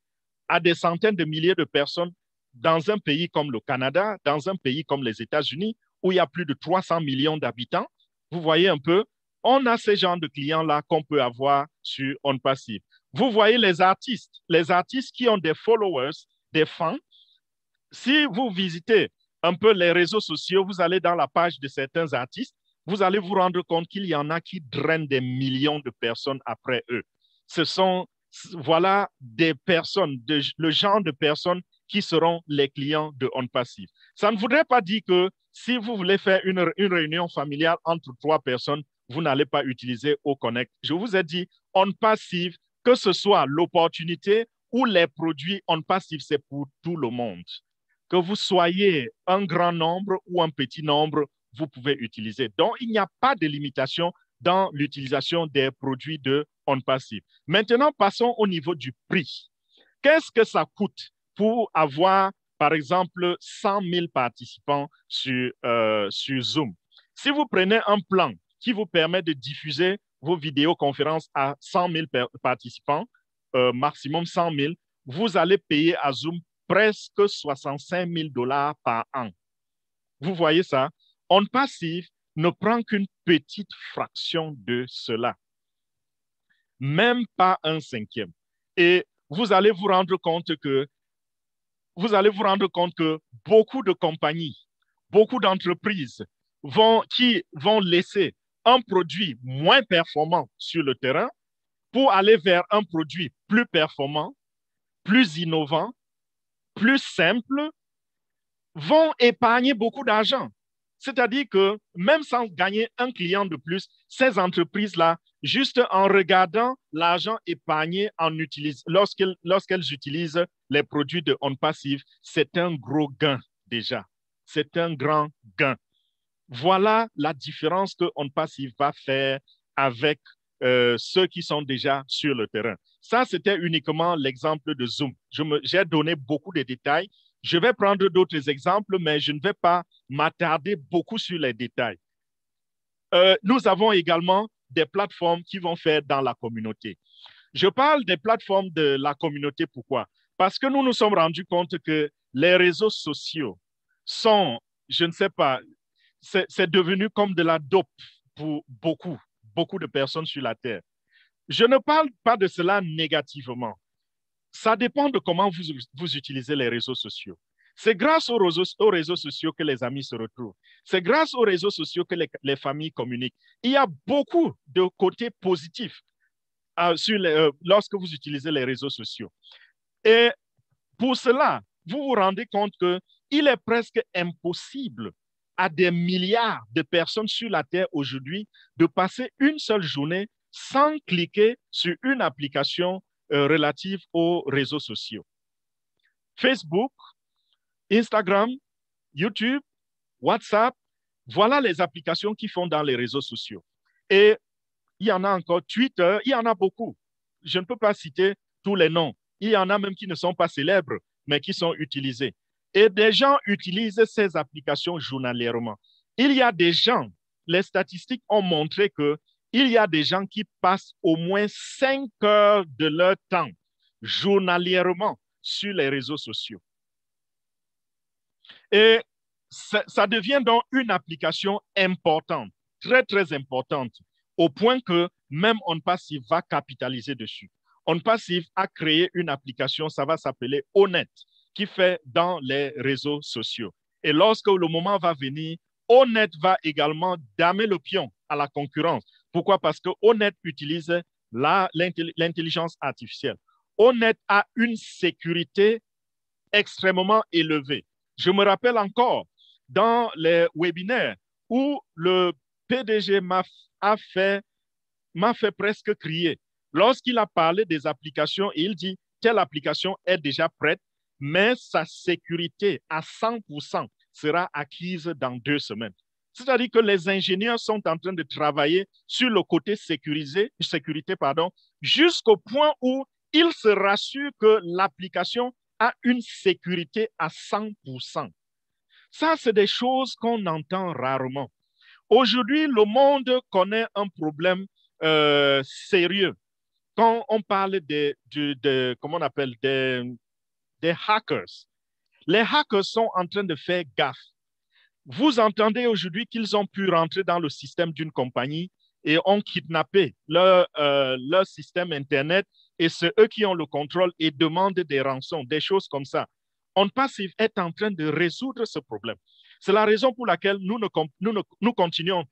à des centaines de milliers de personnes dans un pays comme le Canada, dans un pays comme les États-Unis, où il y a plus de 300 millions d'habitants, vous voyez un peu, on a ces genres de clients-là qu'on peut avoir sur OnPassive. Vous voyez les artistes qui ont des followers, des fans. Si vous visitez un peu les réseaux sociaux, vous allez dans la page de certains artistes, vous allez vous rendre compte qu'il y en a qui drainent des millions de personnes après eux. Voilà des personnes, le genre de personnes qui seront les clients de OnPassive. Ça ne voudrait pas dire que si vous voulez faire une réunion familiale entre 3 personnes, vous n'allez pas utiliser OConnect. Je vous ai dit, OnPassive, que ce soit l'opportunité ou les produits OnPassive, c'est pour tout le monde. Que vous soyez un grand nombre ou un petit nombre, vous pouvez utiliser. Donc, il n'y a pas de limitation dans l'utilisation des produits de OnPassive. Maintenant, passons au niveau du prix. Qu'est-ce que ça coûte pour avoir, par exemple, 100 000 participants sur Zoom? Si vous prenez un plan qui vous permet de diffuser vos vidéoconférences à 100 000 participants, maximum 100 000, vous allez payer à Zoom presque 65 000 $ par an. Vous voyez ça? OnPassive ne prend qu'une petite fraction de cela, même pas un cinquième. Et vous allez vous rendre compte que beaucoup de compagnies, beaucoup d'entreprises qui vont laisser un produit moins performant sur le terrain pour aller vers un produit plus performant, plus innovant, plus simple, vont épargner beaucoup d'argent. C'est-à-dire que même sans gagner un client de plus, ces entreprises-là, juste en regardant l'argent épargné lorsqu'elles utilisent les produits de OnPassive, c'est un gros gain déjà. C'est un grand gain. Voilà la différence que OnPassive va faire avec ceux qui sont déjà sur le terrain. Ça, c'était uniquement l'exemple de Zoom. J'ai donné beaucoup de détails. Je vais prendre d'autres exemples, mais je ne vais pas m'attarder beaucoup sur les détails. Nous avons également des plateformes qui vont faire dans la communauté. Je parle des plateformes de la communauté, pourquoi? Parce que nous nous sommes rendus compte que les réseaux sociaux sont, je ne sais pas, c'est devenu comme de la dope pour beaucoup de personnes sur la Terre. Je ne parle pas de cela négativement. Ça dépend de comment vous utilisez les réseaux sociaux. C'est grâce aux réseaux sociaux que les amis se retrouvent. C'est grâce aux réseaux sociaux que les familles communiquent. Il y a beaucoup de côtés positifs lorsque vous utilisez les réseaux sociaux. Et pour cela, vous vous rendez compte qu'il est presque impossible à des milliards de personnes sur la Terre aujourd'hui de passer une seule journée sans cliquer sur une application relative aux réseaux sociaux. Facebook, Instagram, YouTube, WhatsApp, voilà les applications qui font dans les réseaux sociaux. Et il y en a encore Twitter, il y en a beaucoup. Je ne peux pas citer tous les noms. Il y en a même qui ne sont pas célèbres, mais qui sont utilisés. Et des gens utilisent ces applications journalièrement. Il y a des gens, les statistiques ont montré qu'il y a des gens qui passent au moins 5 heures de leur temps journalièrement sur les réseaux sociaux. Et ça devient donc une application importante, très, très importante, au point que même OnPassive va capitaliser dessus. OnPassive a créé une application, ça va s'appeler Onet, qui fait dans les réseaux sociaux. Et lorsque le moment va venir, Onet va également damer le pion à la concurrence. Pourquoi? Parce que Onet utilise l'intelligence artificielle. Onet a une sécurité extrêmement élevée. Je me rappelle encore dans les webinaires où le PDG m'a fait presque crier. Lorsqu'il a parlé des applications, il dit telle application est déjà prête, mais sa sécurité à 100% sera acquise dans 2 semaines. C'est-à-dire que les ingénieurs sont en train de travailler sur le côté sécurité, jusqu'au point où ils se rassurent que l'application a une sécurité à 100%. Ça, c'est des choses qu'on entend rarement. Aujourd'hui, le monde connaît un problème sérieux. Quand on parle comment on appelle, des hackers, les hackers sont en train de faire gaffe. Vous entendez aujourd'hui qu'ils ont pu rentrer dans le système d'une compagnie et ont kidnappé leur système Internet et c'est eux qui ont le contrôle et demandent des rançons, des choses comme ça. OnPassive est en train de résoudre ce problème. C'est la raison pour laquelle nous continuons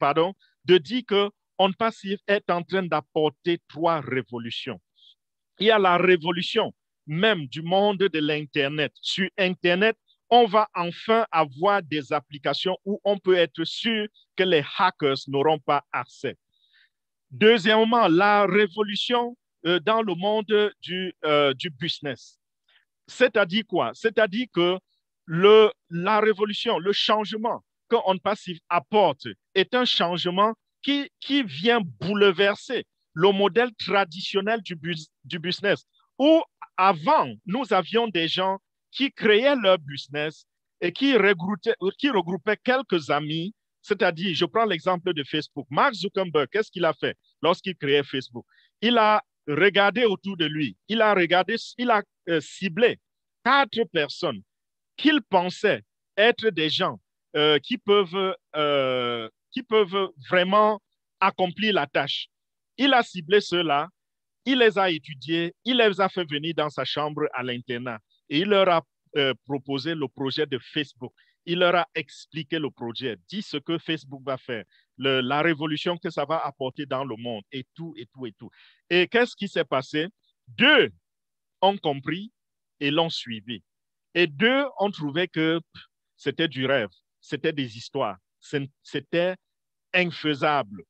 de dire que OnPassive est en train d'apporter 3 révolutions. il y a la révolution même du monde de l'Internet. Sur Internet, on va enfin avoir des applications où on peut être sûr que les hackers n'auront pas accès. Deuxièmement, la révolution dans le monde du business. C'est-à-dire quoi? C'est-à-dire que la révolution, le changement que OnPassive apporte est un changement qui vient bouleverser le modèle traditionnel du business, où avant, nous avions des gens qui créaient leur business et qui regroupaient quelques amis. C'est-à-dire, je prends l'exemple de Facebook. Mark Zuckerberg, qu'est-ce qu'il a fait lorsqu'il créait Facebook? Il a regardé autour de lui. Il a ciblé 4 personnes qu'il pensait être des gens qui peuvent vraiment accomplir la tâche. Il a ciblé ceux-là, il les a étudiés, il les a fait venir dans sa chambre à l'internat et il leur a proposé le projet de Facebook. Il leur a expliqué le projet, dit ce que Facebook va faire, la révolution que ça va apporter dans le monde et tout, et tout, et tout. Et qu'est-ce qui s'est passé? 2 ont compris et l'ont suivi. Et 2 ont trouvé que c'était du rêve, c'était des histoires, c'était infaisable,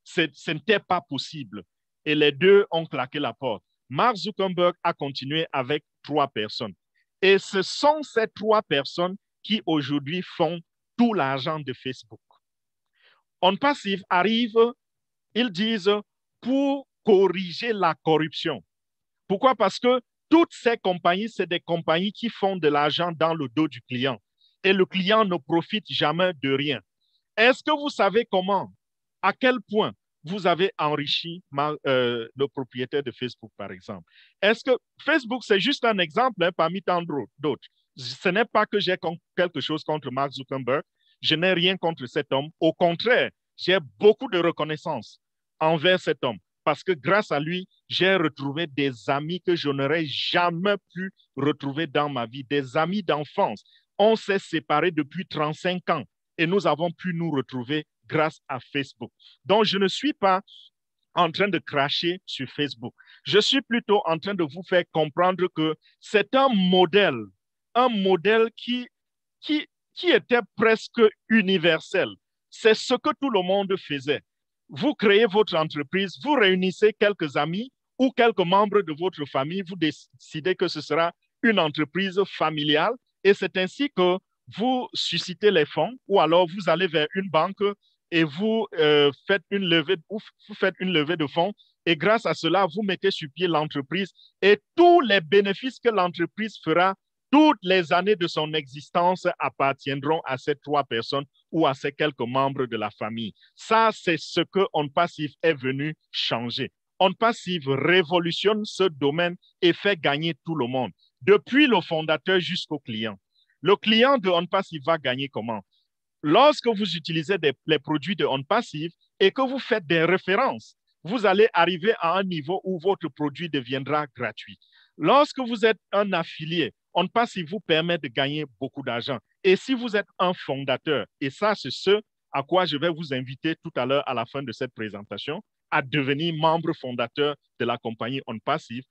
ce n'était pas possible. Et les 2 ont claqué la porte. Mark Zuckerberg a continué avec 3 personnes. Et ce sont ces 3 personnes qui aujourd'hui font tout l'argent de Facebook. OnPassive arrive, ils disent, pour corriger la corruption. Pourquoi? Parce que toutes ces compagnies, c'est des compagnies qui font de l'argent dans le dos du client. Et le client ne profite jamais de rien. Est-ce que vous savez comment, à quel point vous avez enrichi le propriétaire de Facebook, par exemple? Est-ce que Facebook, c'est juste un exemple parmi tant d'autres? Ce n'est pas que j'ai quelque chose contre Mark Zuckerberg. Je n'ai rien contre cet homme. Au contraire, j'ai beaucoup de reconnaissance envers cet homme parce que grâce à lui, j'ai retrouvé des amis que je n'aurais jamais pu retrouver dans ma vie, des amis d'enfance. On s'est séparés depuis 35 ans et nous avons pu nous retrouver grâce à Facebook. Donc, je ne suis pas en train de cracher sur Facebook. Je suis plutôt en train de vous faire comprendre que c'est un modèle qui était presque universel. C'est ce que tout le monde faisait. Vous créez votre entreprise, vous réunissez quelques amis ou quelques membres de votre famille, vous décidez que ce sera une entreprise familiale et c'est ainsi que vous suscitez les fonds ou alors vous allez vers une banque et vous faites une levée de fonds et grâce à cela, vous mettez sur pied l'entreprise et tous les bénéfices que l'entreprise fera toutes les années de son existence appartiendront à ces 3 personnes ou à ces quelques membres de la famille. Ça, c'est ce que OnPassive est venu changer. OnPassive révolutionne ce domaine et fait gagner tout le monde, depuis le fondateur jusqu'au client. Le client de OnPassive va gagner comment? Lorsque vous utilisez les produits de OnPassive et que vous faites des références, vous allez arriver à un niveau où votre produit deviendra gratuit. Lorsque vous êtes un affilié, OnPassive vous permet de gagner beaucoup d'argent. Et si vous êtes un fondateur, et ça, c'est ce à quoi je vais vous inviter tout à l'heure à la fin de cette présentation, à devenir membre fondateur de la compagnie OnPassive.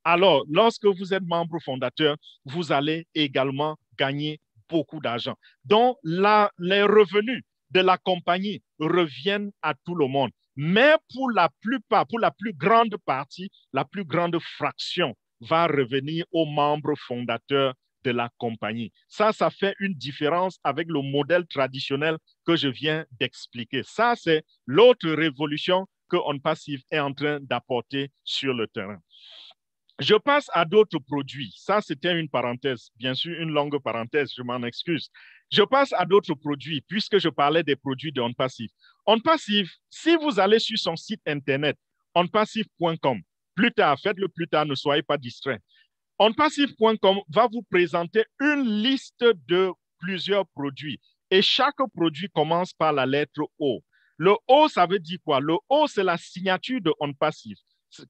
Alors, lorsque vous êtes membre fondateur, vous allez également gagner beaucoup d'argent. Donc, les revenus de la compagnie reviennent à tout le monde. Mais pour la plupart, pour la plus grande partie, la plus grande fraction va revenir aux membres fondateurs de la compagnie. Ça fait une différence avec le modèle traditionnel que je viens d'expliquer. Ça, c'est l'autre révolution que OnPassive est en train d'apporter sur le terrain. Je passe à d'autres produits. Ça, c'était une parenthèse, bien sûr, une longue parenthèse, je m'en excuse. Je passe à d'autres produits, puisque je parlais des produits de OnPassive. OnPassive, si vous allez sur son site internet, onpassive.com, plus tard, faites-le plus tard, ne soyez pas distraits. OnPassive.com va vous présenter une liste de plusieurs produits et chaque produit commence par la lettre O. Le O, ça veut dire quoi? Le O, c'est la signature de OnPassive,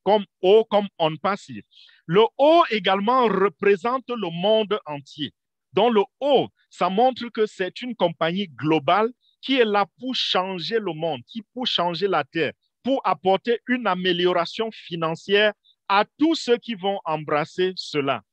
comme O comme OnPassive. Le O également représente le monde entier. Donc le O, ça montre que c'est une compagnie globale qui est là pour changer le monde, pour changer la Terre, pour apporter une amélioration financière à tous ceux qui vont embrasser cela.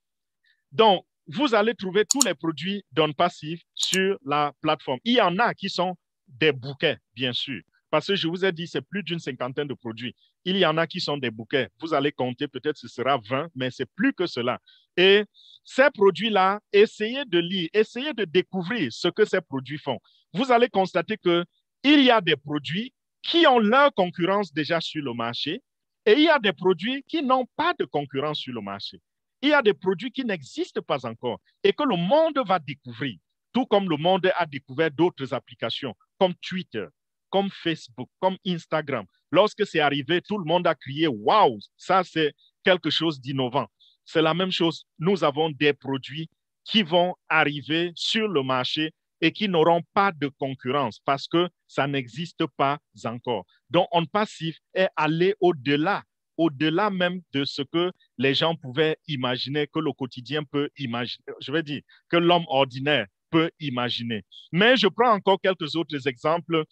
Donc, vous allez trouver tous les produits d'OnPassive sur la plateforme. Il y en a qui sont des bouquets, bien sûr, parce que je vous ai dit, c'est plus d'une cinquantaine de produits. Il y en a qui sont des bouquets. Vous allez compter, peut-être ce sera 20, mais c'est plus que cela. Et ces produits-là, essayez de lire, essayez de découvrir ce que ces produits font. Vous allez constater qu'il y a des produits qui ont leur concurrence déjà sur le marché et il y a des produits qui n'ont pas de concurrence sur le marché. Il y a des produits qui n'existent pas encore et que le monde va découvrir, tout comme le monde a découvert d'autres applications comme Twitter, comme Facebook, comme Instagram. Lorsque c'est arrivé, tout le monde a crié « Waouh, ça c'est quelque chose d'innovant ». C'est la même chose. Nous avons des produits qui vont arriver sur le marché et qui n'auront pas de concurrence parce que ça n'existe pas encore. Donc, OnPassive est allé au-delà même de ce que les gens pouvaient imaginer, que le quotidien peut imaginer, je veux dire, que l'homme ordinaire peut imaginer. Mais je prends encore quelques autres exemples.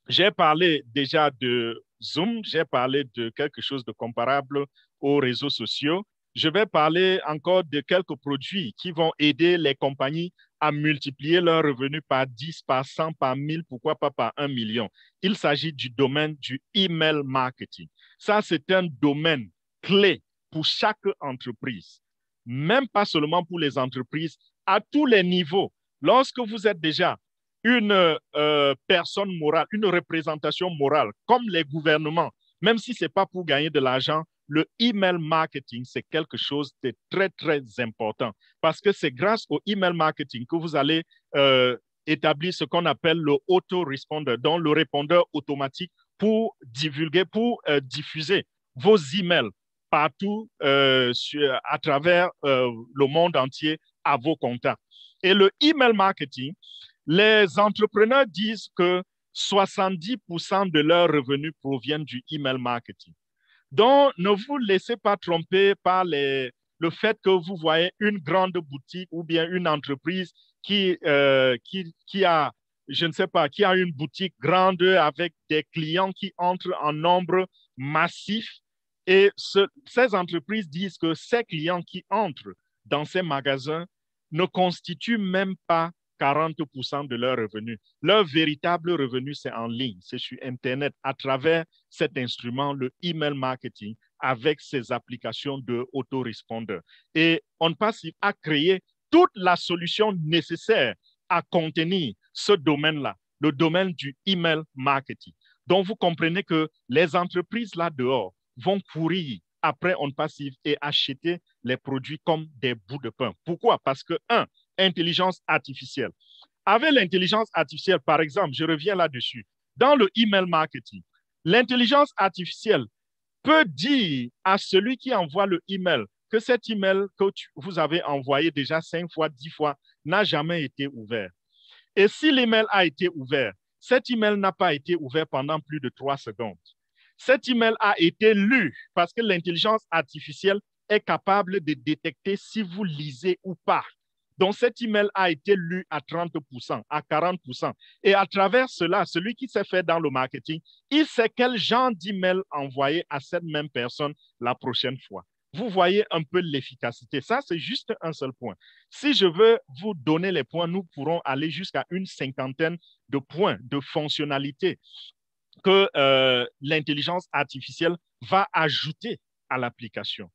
J'ai parlé déjà de Zoom, j'ai parlé de quelque chose de comparable aux réseaux sociaux. Je vais parler encore de quelques produits qui vont aider les compagnies à multiplier leurs revenus par 10, par 100, par 1000, pourquoi pas par 1 million. Il s'agit du domaine du email marketing. Ça, c'est un domaine clé pour chaque entreprise, même pas seulement pour les entreprises, à tous les niveaux. Lorsque vous êtes déjà une personne morale, une représentation morale, comme les gouvernements, même si ce n'est pas pour gagner de l'argent, le email marketing, c'est quelque chose de très, très important parce que c'est grâce au email marketing que vous allez établir ce qu'on appelle le autoresponder, donc le répondeur automatique pour divulguer, pour diffuser vos emails partout à travers le monde entier à vos contacts. Et le email marketing, les entrepreneurs disent que 70% de leurs revenus proviennent du email marketing. Donc, ne vous laissez pas tromper par le fait que vous voyez une grande boutique ou bien une entreprise qui a, je ne sais pas, qui a une boutique grande avec des clients qui entrent en nombre massif. Et ces entreprises disent que ces clients qui entrent dans ces magasins ne constituent même pas 40% de leurs revenus. Leur véritable revenu, c'est en ligne, c'est sur Internet, à travers cet instrument, le email marketing, avec ses applications de autorespondeur. Et OnPassive a créé toute la solution nécessaire à contenir ce domaine-là, le domaine du email marketing. Donc, vous comprenez que les entreprises là dehors vont courir après OnPassive et acheter les produits comme des bouts de pain. Pourquoi? Parce que, intelligence artificielle. Avec l'intelligence artificielle, par exemple, je reviens là-dessus, dans le email marketing, l'intelligence artificielle peut dire à celui qui envoie le email que cet email que vous avez envoyé déjà 5 fois, 10 fois, n'a jamais été ouvert. Et si l'email a été ouvert, cet email n'a pas été ouvert pendant plus de 3 secondes. Cet email a été lu parce que l'intelligence artificielle est capable de détecter si vous lisez ou pas. Donc, cet email a été lu à 30%, à 40%. Et à travers cela, celui qui s'est fait dans le marketing, il sait quel genre d'email envoyer à cette même personne la prochaine fois. Vous voyez un peu l'efficacité. Ça, c'est juste un seul point. Si je veux vous donner les points, nous pourrons aller jusqu'à une cinquantaine de points de fonctionnalités que l'intelligence artificielle va ajouter à l'application.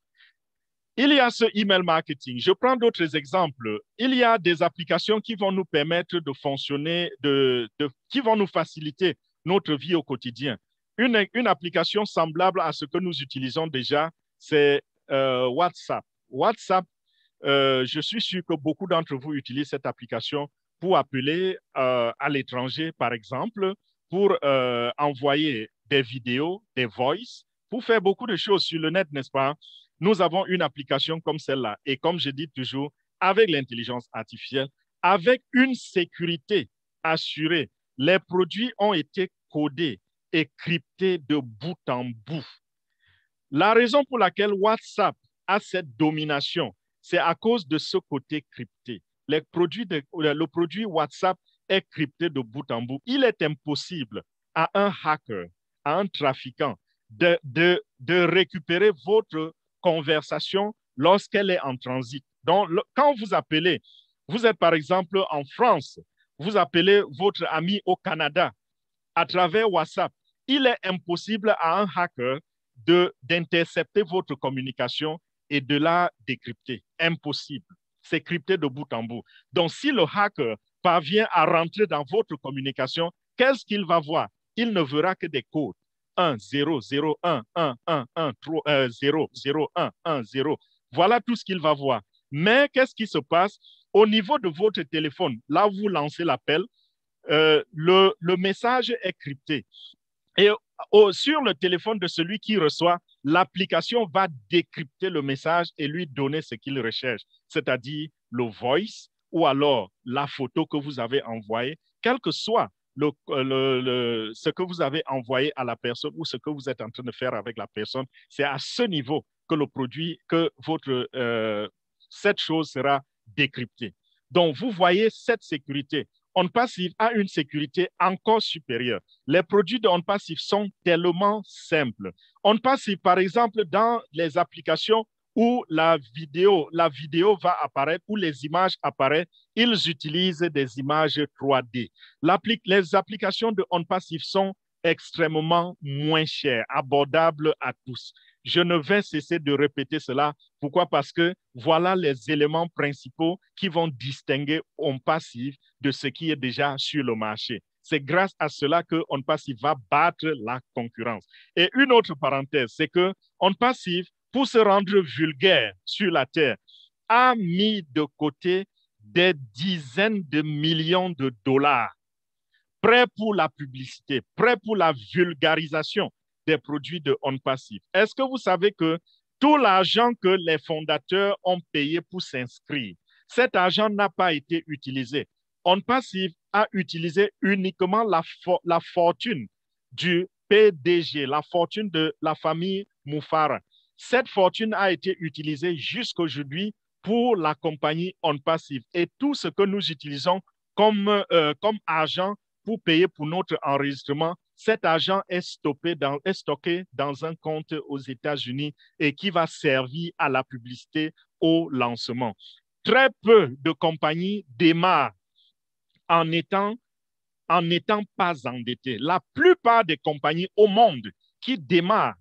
Il y a ce email marketing. Je prends d'autres exemples. Il y a des applications qui vont nous permettre de fonctionner, qui vont nous faciliter notre vie au quotidien. Une application semblable à ce que nous utilisons déjà, c'est WhatsApp. WhatsApp, je suis sûr que beaucoup d'entre vous utilisent cette application pour appeler à l'étranger, par exemple, pour envoyer des vidéos, des voices, pour faire beaucoup de choses sur le net, n'est-ce pas? Nous avons une application comme celle-là. Et comme je dis toujours, avec l'intelligence artificielle, avec une sécurité assurée, les produits ont été codés et cryptés de bout en bout. La raison pour laquelle WhatsApp a cette domination, c'est à cause de ce côté crypté. Le produit WhatsApp est crypté de bout en bout. Il est impossible à un hacker, à un trafiquant, de récupérer votre conversation lorsqu'elle est en transit. Donc, quand vous appelez, vous êtes par exemple en France, vous appelez votre ami au Canada à travers WhatsApp. Il est impossible à un hacker d'intercepter votre communication et de la décrypter. Impossible. C'est crypté de bout en bout. Donc, si le hacker parvient à rentrer dans votre communication, qu'est-ce qu'il va voir? Il ne verra que des codes. 1, 0, 0, 1, 1, 1, 1, 3, 0, 0, 1, 1, 0. Voilà tout ce qu'il va voir. Mais qu'est-ce qui se passe? Au niveau de votre téléphone, là où vous lancez l'appel, le message est crypté. Et sur le téléphone de celui qui reçoit, l'application va décrypter le message et lui donner ce qu'il recherche, c'est-à-dire le voice ou alors la photo que vous avez envoyée, quel que soit ce que vous avez envoyé à la personne ou ce que vous êtes en train de faire avec la personne. C'est à ce niveau que le produit, que cette chose sera décryptée. Donc, vous voyez cette sécurité. OnPassive a une sécurité encore supérieure. Les produits de OnPassive sont tellement simples. OnPassive, par exemple, dans les applications où la vidéo va apparaître, où les images apparaissent, ils utilisent des images 3D. Les applications de OnPassive sont extrêmement moins chères, abordables à tous. Je ne vais cesser de répéter cela. Pourquoi? Parce que voilà les éléments principaux qui vont distinguer OnPassive de ce qui est déjà sur le marché. C'est grâce à cela que OnPassive va battre la concurrence. Et une autre parenthèse, c'est que OnPassive, pour se rendre vulgaire sur la Terre, a mis de côté des dizaines de millions de dollars, prêts pour la publicité, prêts pour la vulgarisation des produits de OnPassive. Est-ce que vous savez que tout l'argent que les fondateurs ont payé pour s'inscrire, cet argent n'a pas été utilisé. OnPassive a utilisé uniquement la fortune du PDG, la fortune de la famille Moufara. Cette fortune a été utilisée jusqu'aujourd'hui pour la compagnie OnPassive. Et tout ce que nous utilisons comme argent pour payer pour notre enregistrement, cet argent est stocké dans un compte aux États-Unis et qui va servir à la publicité au lancement. Très peu de compagnies démarrent en n'étant pas endettées. La plupart des compagnies au monde qui démarrent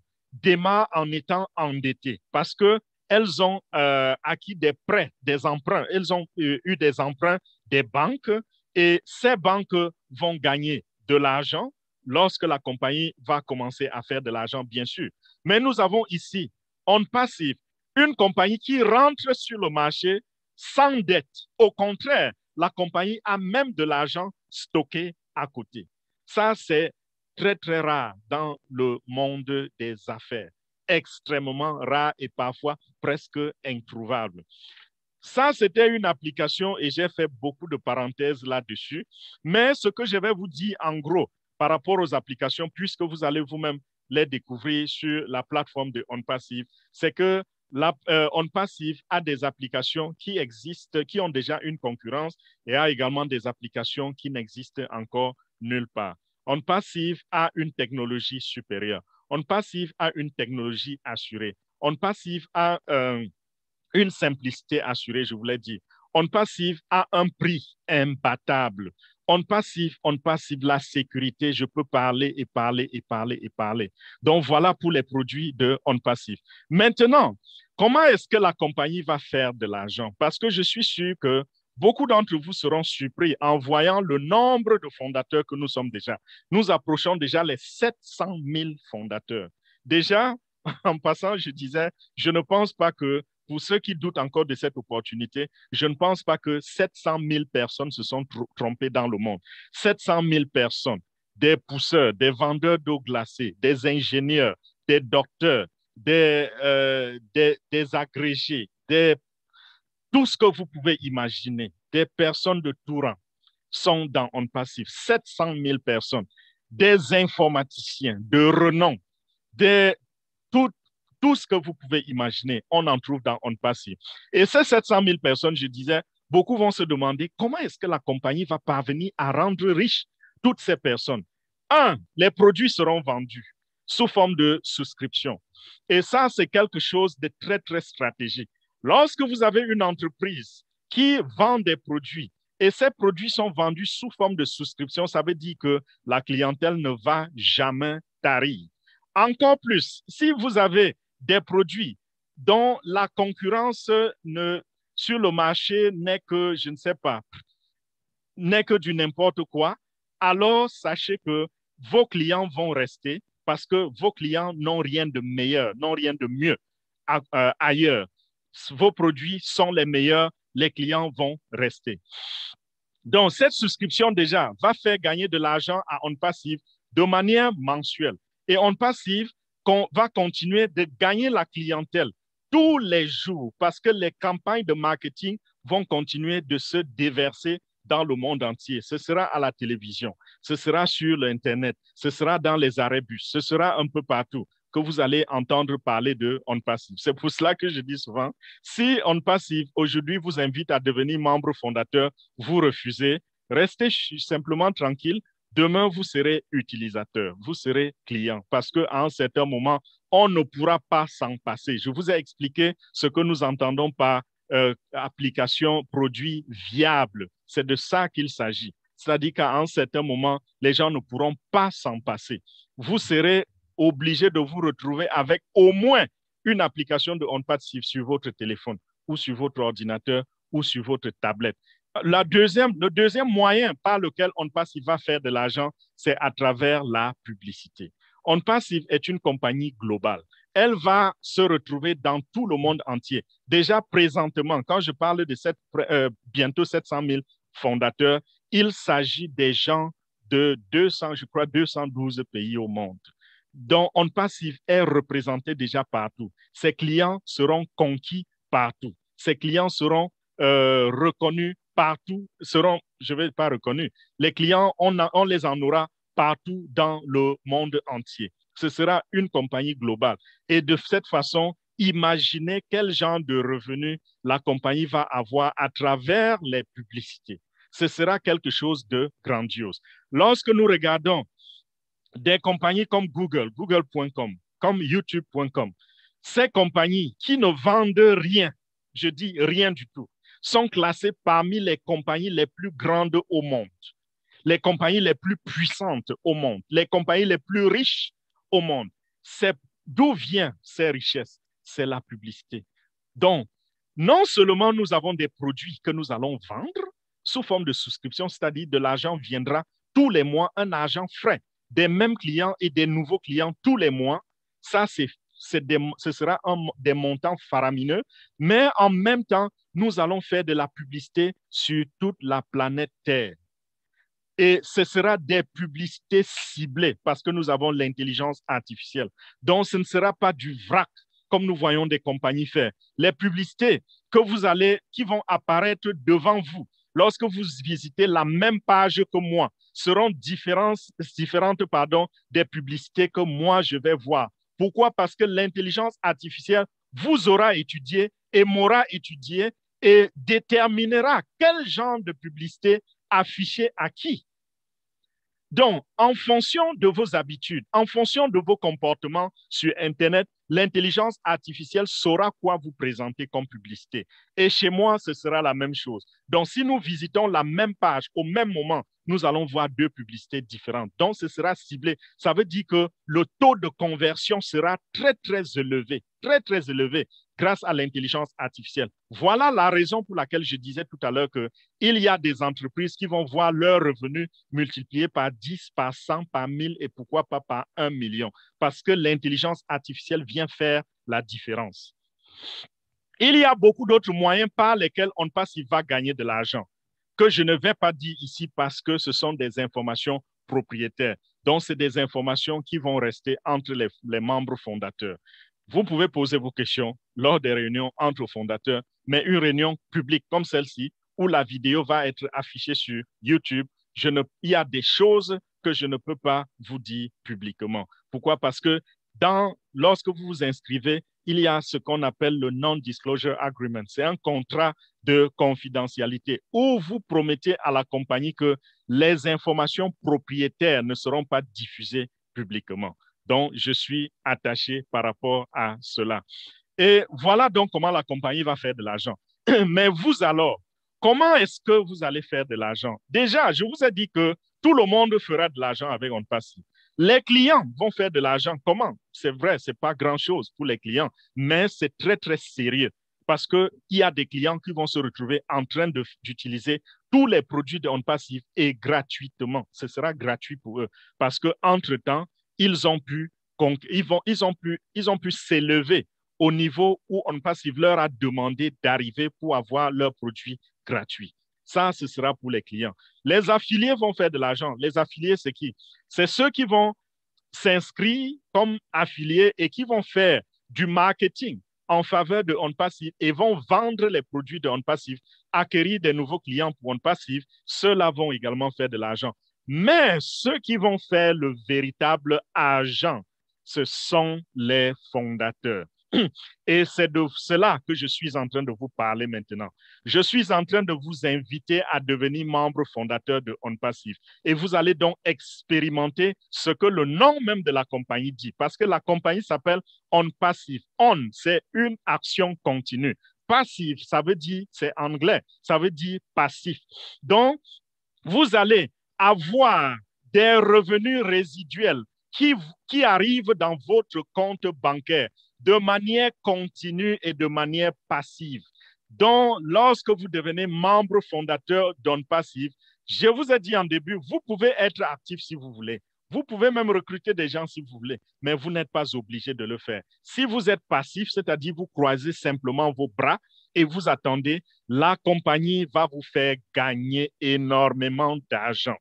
en étant endettées parce qu'elles ont acquis des prêts, des emprunts. Elles ont eu des emprunts des banques et ces banques vont gagner de l'argent lorsque la compagnie va commencer à faire de l'argent, bien sûr. Mais nous avons ici OnPassive, une compagnie qui rentre sur le marché sans dette. Au contraire, la compagnie a même de l'argent stocké à côté. Ça, c'est très, très rare dans le monde des affaires. Extrêmement rare et parfois presque introuvable. Ça, c'était une application et j'ai fait beaucoup de parenthèses là-dessus. Mais ce que je vais vous dire en gros par rapport aux applications, puisque vous allez vous-même les découvrir sur la plateforme de OnPassive, c'est que OnPassive a des applications qui existent, qui ont déjà une concurrence et a également des applications qui n'existent encore nulle part. OnPassive a une technologie supérieure. OnPassive a une technologie assurée. OnPassive a une simplicité assurée, je vous l'ai dit. OnPassive a un prix imbattable. OnPassive, la sécurité, je peux parler et parler et parler et parler. Donc, voilà pour les produits de OnPassive. Maintenant, comment est-ce que la compagnie va faire de l'argent? Parce que je suis sûr que beaucoup d'entre vous seront surpris en voyant le nombre de fondateurs que nous sommes déjà. Nous approchons déjà les 700 000 fondateurs. Déjà, en passant, je disais, je ne pense pas que pour ceux qui doutent encore de cette opportunité, je ne pense pas que 700 000 personnes se sont trompées dans le monde. 700 000 personnes, des pousseurs, des vendeurs d'eau glacée, des ingénieurs, des docteurs, des agrégés, tout ce que vous pouvez imaginer, des personnes de tout rang sont dans OnPassive. 700 000 personnes, des informaticiens de renom, tout ce que vous pouvez imaginer, on en trouve dans OnPassive. Et ces 700 000 personnes, je disais, beaucoup vont se demander comment est-ce que la compagnie va parvenir à rendre riches toutes ces personnes. Un, les produits seront vendus. sous forme de souscription. Et ça, c'est quelque chose de très, très stratégique. Lorsque vous avez une entreprise qui vend des produits et ces produits sont vendus sous forme de souscription, ça veut dire que la clientèle ne va jamais tarir. Encore plus, si vous avez des produits dont la concurrence sur le marché n'est que, je ne sais pas, n'est que du n'importe quoi, alors sachez que vos clients vont rester parce que vos clients n'ont rien de meilleur, n'ont rien de mieux ailleurs. Vos produits sont les meilleurs, les clients vont rester. Donc, cette souscription déjà va faire gagner de l'argent à OnPassive de manière mensuelle. Et OnPassive va continuer de gagner la clientèle tous les jours parce que les campagnes de marketing vont continuer de se déverser dans le monde entier. Ce sera à la télévision, ce sera sur l'Internet, ce sera dans les arrêts bus, ce sera un peu partout que vous allez entendre parler de OnPassive. C'est pour cela que je dis souvent, si OnPassive aujourd'hui vous invite à devenir membre fondateur, vous refusez, restez simplement tranquille. Demain, vous serez utilisateur, vous serez client parce qu'à un certain moment, on ne pourra pas s'en passer. Je vous ai expliqué ce que nous entendons par application, produit viable. C'est de ça qu'il s'agit. C'est-à-dire qu'à un certain moment, les gens ne pourront pas s'en passer. Vous serez obligé de vous retrouver avec au moins une application de OnPassive sur votre téléphone ou sur votre ordinateur ou sur votre tablette. Le deuxième moyen par lequel OnPassive va faire de l'argent, c'est à travers la publicité. OnPassive est une compagnie globale. Elle va se retrouver dans tout le monde entier. Déjà présentement, quand je parle de bientôt 700 000 fondateurs, il s'agit des gens de 212 pays au monde. Donc, OnPassive est représenté déjà partout. Ses clients seront conquis partout. Ses clients seront reconnus partout, je ne vais pas reconnus. Les clients, on les en aura partout dans le monde entier. Ce sera une compagnie globale. Et de cette façon, imaginez quel genre de revenus la compagnie va avoir à travers les publicités. Ce sera quelque chose de grandiose. Lorsque nous regardons des compagnies comme Google, google.com, comme youtube.com, ces compagnies qui ne vendent rien, je dis rien du tout, sont classées parmi les compagnies les plus grandes au monde, les compagnies les plus puissantes au monde, les compagnies les plus riches au monde. D'où viennent ces richesses? C'est la publicité. Donc, non seulement nous avons des produits que nous allons vendre sous forme de souscription, c'est-à-dire de l'argent viendra tous les mois, un argent frais, des mêmes clients et des nouveaux clients tous les mois. Ça, ce sera des montants faramineux, mais en même temps, nous allons faire de la publicité sur toute la planète Terre. Et ce sera des publicités ciblées parce que nous avons l'intelligence artificielle. Donc, ce ne sera pas du vrac comme nous voyons des compagnies faire. Les publicités qui vont apparaître devant vous lorsque vous visitez la même page que moi seront différentes des publicités que moi je vais voir. Pourquoi? Parce que l'intelligence artificielle vous aura étudié et m'aura étudié et déterminera quel genre de publicité afficher à qui. Donc, en fonction de vos habitudes, en fonction de vos comportements sur Internet, l'intelligence artificielle saura quoi vous présenter comme publicité. Et chez moi, ce sera la même chose. Donc, si nous visitons la même page au même moment, nous allons voir deux publicités différentes. Donc, ce sera ciblé. Ça veut dire que le taux de conversion sera très, très élevé, très, très élevé grâce à l'intelligence artificielle. Voilà la raison pour laquelle je disais tout à l'heure qu'il y a des entreprises qui vont voir leurs revenus multipliés par 10, par 100, par 1000 et pourquoi pas par 1 million. Parce que l'intelligence artificielle vient faire la différence. Il y a beaucoup d'autres moyens par lesquels OnPassive va gagner de l'argent que je ne vais pas dire ici parce que ce sont des informations propriétaires. Donc, c'est des informations qui vont rester entre les membres fondateurs. Vous pouvez poser vos questions lors des réunions entre fondateurs, mais une réunion publique comme celle-ci, où la vidéo va être affichée sur YouTube, il y a des choses que je ne peux pas vous dire publiquement. Pourquoi? Parce que lorsque vous vous inscrivez, il y a ce qu'on appelle le Non-Disclosure Agreement. C'est un contrat de confidentialité où vous promettez à la compagnie que les informations propriétaires ne seront pas diffusées publiquement. Donc, je suis attaché par rapport à cela. Et voilà donc comment la compagnie va faire de l'argent. Mais vous alors, comment est-ce que vous allez faire de l'argent? Déjà, je vous ai dit que tout le monde fera de l'argent avec OnPassive. Les clients vont faire de l'argent. Comment? C'est vrai, ce n'est pas grand-chose pour les clients, mais c'est très, très sérieux parce qu'il y a des clients qui vont se retrouver en train d'utiliser tous les produits de OnPassive et gratuitement. Ce sera gratuit pour eux parce qu'entre-temps, ils ont pu s'élever au niveau où OnPassive leur a demandé d'arriver pour avoir leurs produits gratuits. Ça, ce sera pour les clients. Les affiliés vont faire de l'argent. Les affiliés, c'est qui? C'est ceux qui vont s'inscrire comme affiliés et qui vont faire du marketing en faveur de OnPassive et vont vendre les produits de OnPassive, acquérir des nouveaux clients pour OnPassive. Ceux-là vont également faire de l'argent. Mais ceux qui vont faire le véritable argent, ce sont les fondateurs. Et c'est de cela que je suis en train de vous parler maintenant. Je suis en train de vous inviter à devenir membre fondateur de OnPassive. Et vous allez donc expérimenter ce que le nom même de la compagnie dit. Parce que la compagnie s'appelle OnPassive. On, c'est une action continue. Passive, ça veut dire, c'est anglais, ça veut dire passif. Donc, vous allez avoir des revenus résiduels qui arrivent dans votre compte bancaire de manière continue et de manière passive. Donc, lorsque vous devenez membre fondateur d'OnPassive, je vous ai dit en début, vous pouvez être actif si vous voulez. Vous pouvez même recruter des gens si vous voulez, mais vous n'êtes pas obligé de le faire. Si vous êtes passif, c'est-à-dire vous croisez simplement vos bras et vous attendez, la compagnie va vous faire gagner énormément d'argent.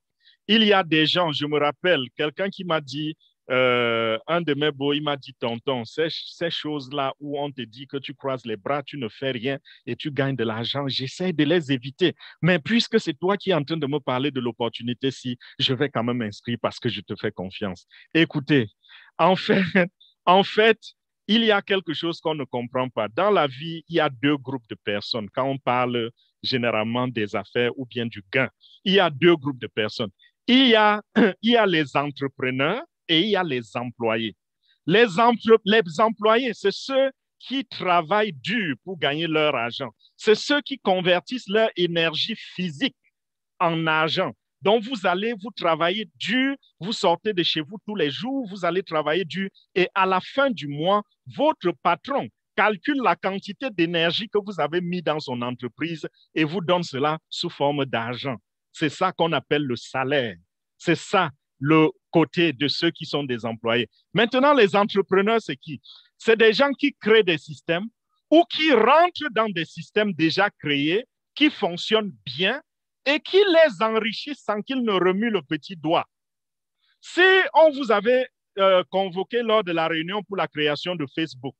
Il y a des gens, je me rappelle, quelqu'un qui m'a dit, un de mes beaux, il m'a dit, tonton, ces choses-là où on te dit que tu croises les bras, tu ne fais rien et tu gagnes de l'argent, j'essaie de les éviter. Mais puisque c'est toi qui es en train de me parler de l'opportunité-ci, je vais quand même m'inscrire parce que je te fais confiance. Écoutez, en fait, en fait, il y a quelque chose qu'on ne comprend pas. Dans la vie, il y a deux groupes de personnes. Quand on parle généralement des affaires ou bien du gain, il y a deux groupes de personnes. Il y a les entrepreneurs et il y a les employés. Les employés, c'est ceux qui travaillent dur pour gagner leur argent. C'est ceux qui convertissent leur énergie physique en argent. Donc, vous travaillez dur, vous sortez de chez vous tous les jours, vous allez travailler dur et à la fin du mois, votre patron calcule la quantité d'énergie que vous avez mis dans son entreprise et vous donne cela sous forme d'argent. C'est ça qu'on appelle le salaire. C'est ça le côté de ceux qui sont des employés. Maintenant, les entrepreneurs, c'est qui? C'est des gens qui créent des systèmes ou qui rentrent dans des systèmes déjà créés, qui fonctionnent bien et qui les enrichissent sans qu'ils ne remuent le petit doigt. Si on vous avait convoqué lors de la réunion pour la création de Facebook,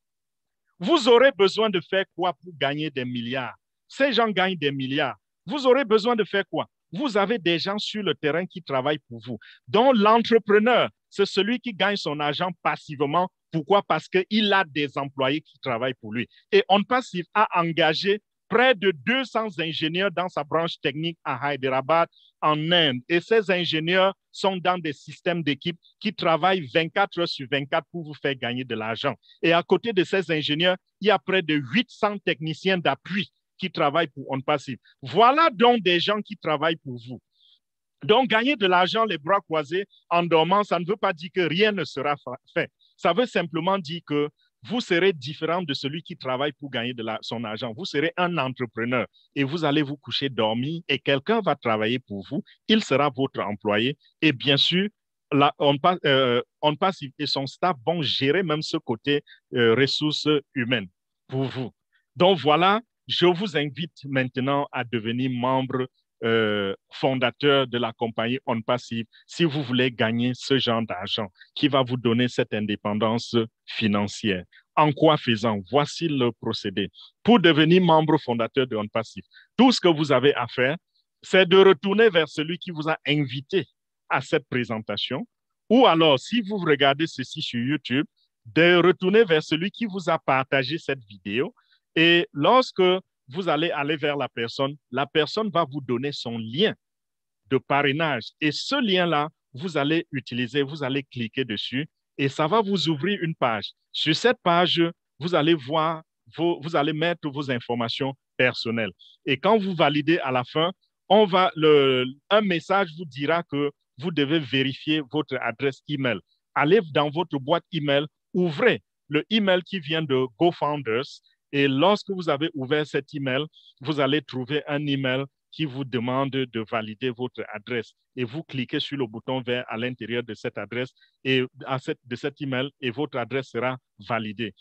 vous aurez besoin de faire quoi pour gagner des milliards? Ces gens gagnent des milliards. Vous aurez besoin de faire quoi? Vous avez des gens sur le terrain qui travaillent pour vous. Donc, l'entrepreneur, c'est celui qui gagne son argent passivement. Pourquoi? Parce qu'il a des employés qui travaillent pour lui. Et OnPassive a engagé près de 200 ingénieurs dans sa branche technique à Hyderabad, en Inde. Et ces ingénieurs sont dans des systèmes d'équipe qui travaillent 24 heures sur 24 pour vous faire gagner de l'argent. Et à côté de ces ingénieurs, il y a près de 800 techniciens d'appui qui travaillent pour OnPassive. Voilà donc des gens qui travaillent pour vous. Donc, gagner de l'argent les bras croisés en dormant, ça ne veut pas dire que rien ne sera fait. Ça veut simplement dire que vous serez différent de celui qui travaille pour gagner son argent. Vous serez un entrepreneur et vous allez vous coucher dormir et quelqu'un va travailler pour vous. Il sera votre employé et bien sûr, OnPassive et son staff vont gérer même ce côté ressources humaines pour vous. Donc voilà, je vous invite maintenant à devenir membre fondateur de la compagnie OnPassive si vous voulez gagner ce genre d'argent qui va vous donner cette indépendance financière. En quoi faisant? Voici le procédé. Pour devenir membre fondateur de OnPassive, tout ce que vous avez à faire, c'est de retourner vers celui qui vous a invité à cette présentation ou alors, si vous regardez ceci sur YouTube, de retourner vers celui qui vous a partagé cette vidéo et lorsque vous allez aller vers la personne va vous donner son lien de parrainage. Et ce lien-là, vous allez utiliser, vous allez cliquer dessus et ça va vous ouvrir une page. Sur cette page, vous allez voir, vous allez mettre vos informations personnelles. Et quand vous validez à la fin, un message vous dira que vous devez vérifier votre adresse email. Allez dans votre boîte email, ouvrez le email qui vient de GoFounders et lorsque vous avez ouvert cet email, vous allez trouver un email qui vous demande de valider votre adresse et vous cliquez sur le bouton vert à l'intérieur de cette adresse et de cet email et votre adresse sera validée.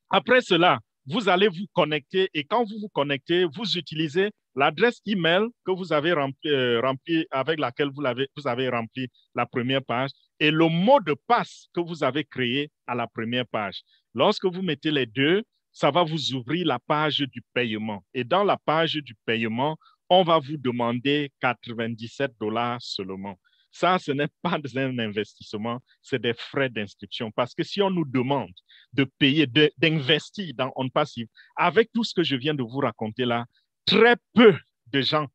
Après cela, vous allez vous connecter et quand vous vous connectez, vous utilisez l'adresse email que vous avez rempli avec laquelle vous avez rempli la première page et le mot de passe que vous avez créé à la première page. Lorsque vous mettez les deux, ça va vous ouvrir la page du paiement. Et dans la page du paiement, on va vous demander 97 $ seulement. Ça, ce n'est pas un investissement, c'est des frais d'inscription. Parce que si on nous demande de payer, d'investir dans OnPassive, avec tout ce que je viens de vous raconter là, très peu de gens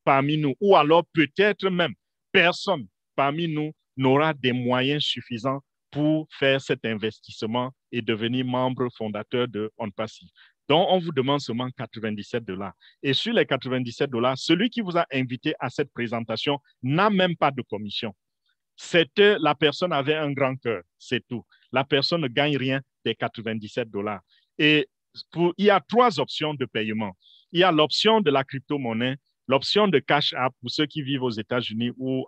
parmi nous, ou alors peut-être même personne parmi nous n'aura des moyens suffisants pour faire cet investissement et devenir membre fondateur de OnPassive. Donc, on vous demande seulement 97 $. Et sur les 97 $, celui qui vous a invité à cette présentation n'a même pas de commission. C'était la personne avait un grand cœur, c'est tout. La personne ne gagne rien des 97 $. Et il y a 3 options de paiement. Il y a l'option de la crypto-monnaie, l'option de Cash App pour ceux qui vivent aux États-Unis ou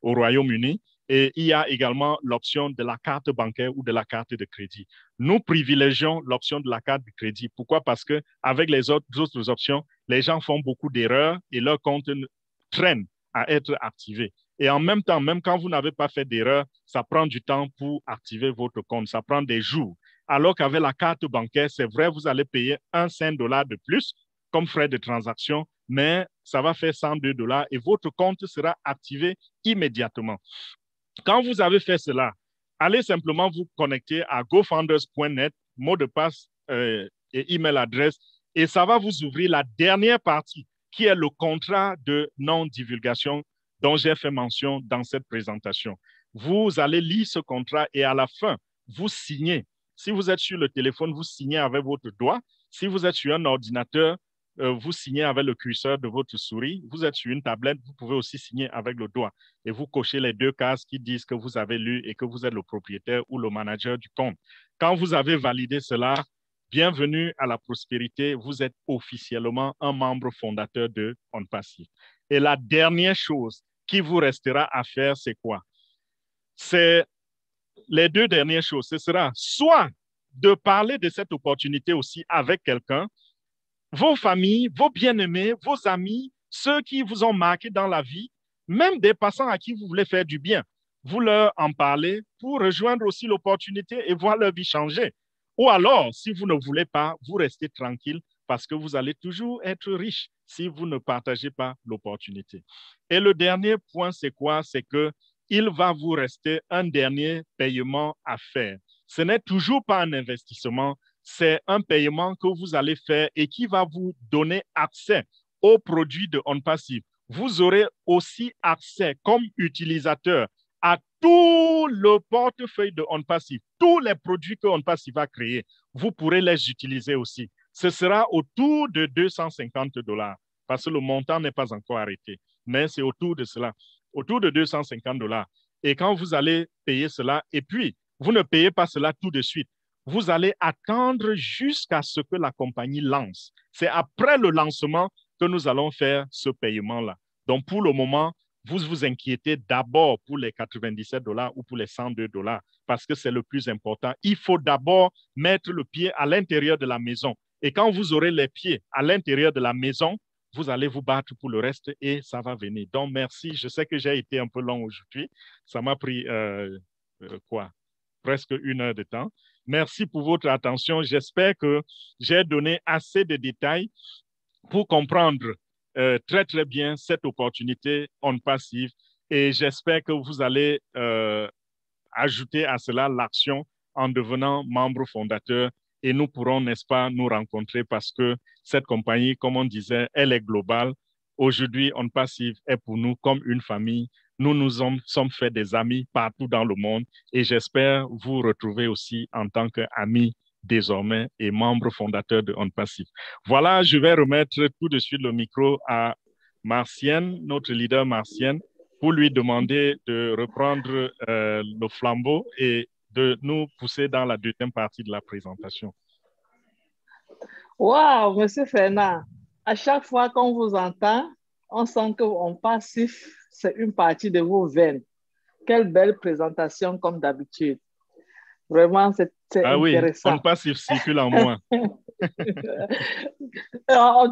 au Royaume-Uni. Et il y a également l'option de la carte bancaire ou de la carte de crédit. Nous privilégions l'option de la carte de crédit. Pourquoi? Parce qu'avec les autres options, les gens font beaucoup d'erreurs et leur compte traîne à être activé. Et en même temps, même quand vous n'avez pas fait d'erreur, ça prend du temps pour activer votre compte. Ça prend des jours. Alors qu'avec la carte bancaire, c'est vrai, vous allez payer 5 $ de plus comme frais de transaction, mais ça va faire 102 $ et votre compte sera activé immédiatement. Quand vous avez fait cela, allez simplement vous connecter à gofounders.net, mot de passe et email adresse, et ça va vous ouvrir la dernière partie qui est le contrat de non-divulgation dont j'ai fait mention dans cette présentation. Vous allez lire ce contrat et à la fin, vous signez. Si vous êtes sur le téléphone, vous signez avec votre doigt. Si vous êtes sur un ordinateur, vous signez avec le curseur de votre souris. Vous êtes sur une tablette, vous pouvez aussi signer avec le doigt. Et vous cochez les 2 cases qui disent que vous avez lu et que vous êtes le propriétaire ou le manager du compte. Quand vous avez validé cela, bienvenue à la prospérité. Vous êtes officiellement un membre fondateur de OnPassive. Et la dernière chose qui vous restera à faire, c'est quoi? C'est les 2 dernières choses. Ce sera soit de parler de cette opportunité aussi avec quelqu'un, vos familles, vos bien-aimés, vos amis, ceux qui vous ont marqué dans la vie, même des passants à qui vous voulez faire du bien. Vous leur en parlez pour rejoindre aussi l'opportunité et voir leur vie changer. Ou alors, si vous ne voulez pas, vous restez tranquille parce que vous allez toujours être riche si vous ne partagez pas l'opportunité. Et le dernier point, c'est quoi? C'est qu'il va vous rester un dernier paiement à faire. Ce n'est toujours pas un investissement, c'est un paiement que vous allez faire et qui va vous donner accès aux produits de OnPassive. Vous aurez aussi accès comme utilisateur à tout le portefeuille de OnPassive, tous les produits que OnPassive va créer. Vous pourrez les utiliser aussi. Ce sera autour de 250 $ parce que le montant n'est pas encore arrêté, mais c'est autour de cela, autour de 250 $. Et quand vous allez payer cela, et puis vous ne payez pas cela tout de suite, vous allez attendre jusqu'à ce que la compagnie lance. C'est après le lancement que nous allons faire ce paiement-là. Donc, pour le moment, vous vous inquiétez d'abord pour les 97 $ ou pour les 102 $ parce que c'est le plus important. Il faut d'abord mettre le pied à l'intérieur de la maison. Et quand vous aurez les pieds à l'intérieur de la maison, vous allez vous battre pour le reste et ça va venir. Donc, merci. Je sais que j'ai été un peu long aujourd'hui. Ça m'a pris presque 1 heure de temps. Merci pour votre attention. J'espère que j'ai donné assez de détails pour comprendre très, très bien cette opportunité OnPassive et j'espère que vous allez ajouter à cela l'action en devenant membre fondateur et nous pourrons, n'est-ce pas, nous rencontrer parce que cette compagnie, comme on disait, elle est globale. Aujourd'hui, OnPassive est pour nous comme une famille. nous nous sommes fait des amis partout dans le monde et j'espère vous retrouver aussi en tant qu'amis désormais et membre fondateur de On Passif. Voilà, je vais remettre tout de suite le micro à Martienne, notre leader Martienne, pour lui demander de reprendre le flambeau et de nous pousser dans la deuxième partie de la présentation. Wow, Monsieur Fernand, à chaque fois qu'on vous entend, on sent qu'On Passif, c'est une partie de vos veines. Quelle belle présentation comme d'habitude. Vraiment, c'est intéressant. Oui, On Passif circule en moi.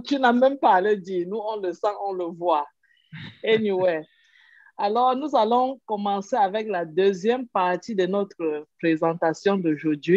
Tu n'as même pas à le dire. Nous, on le sent, on le voit. Anyway. Alors, nous allons commencer avec la deuxième partie de notre présentation d'aujourd'hui.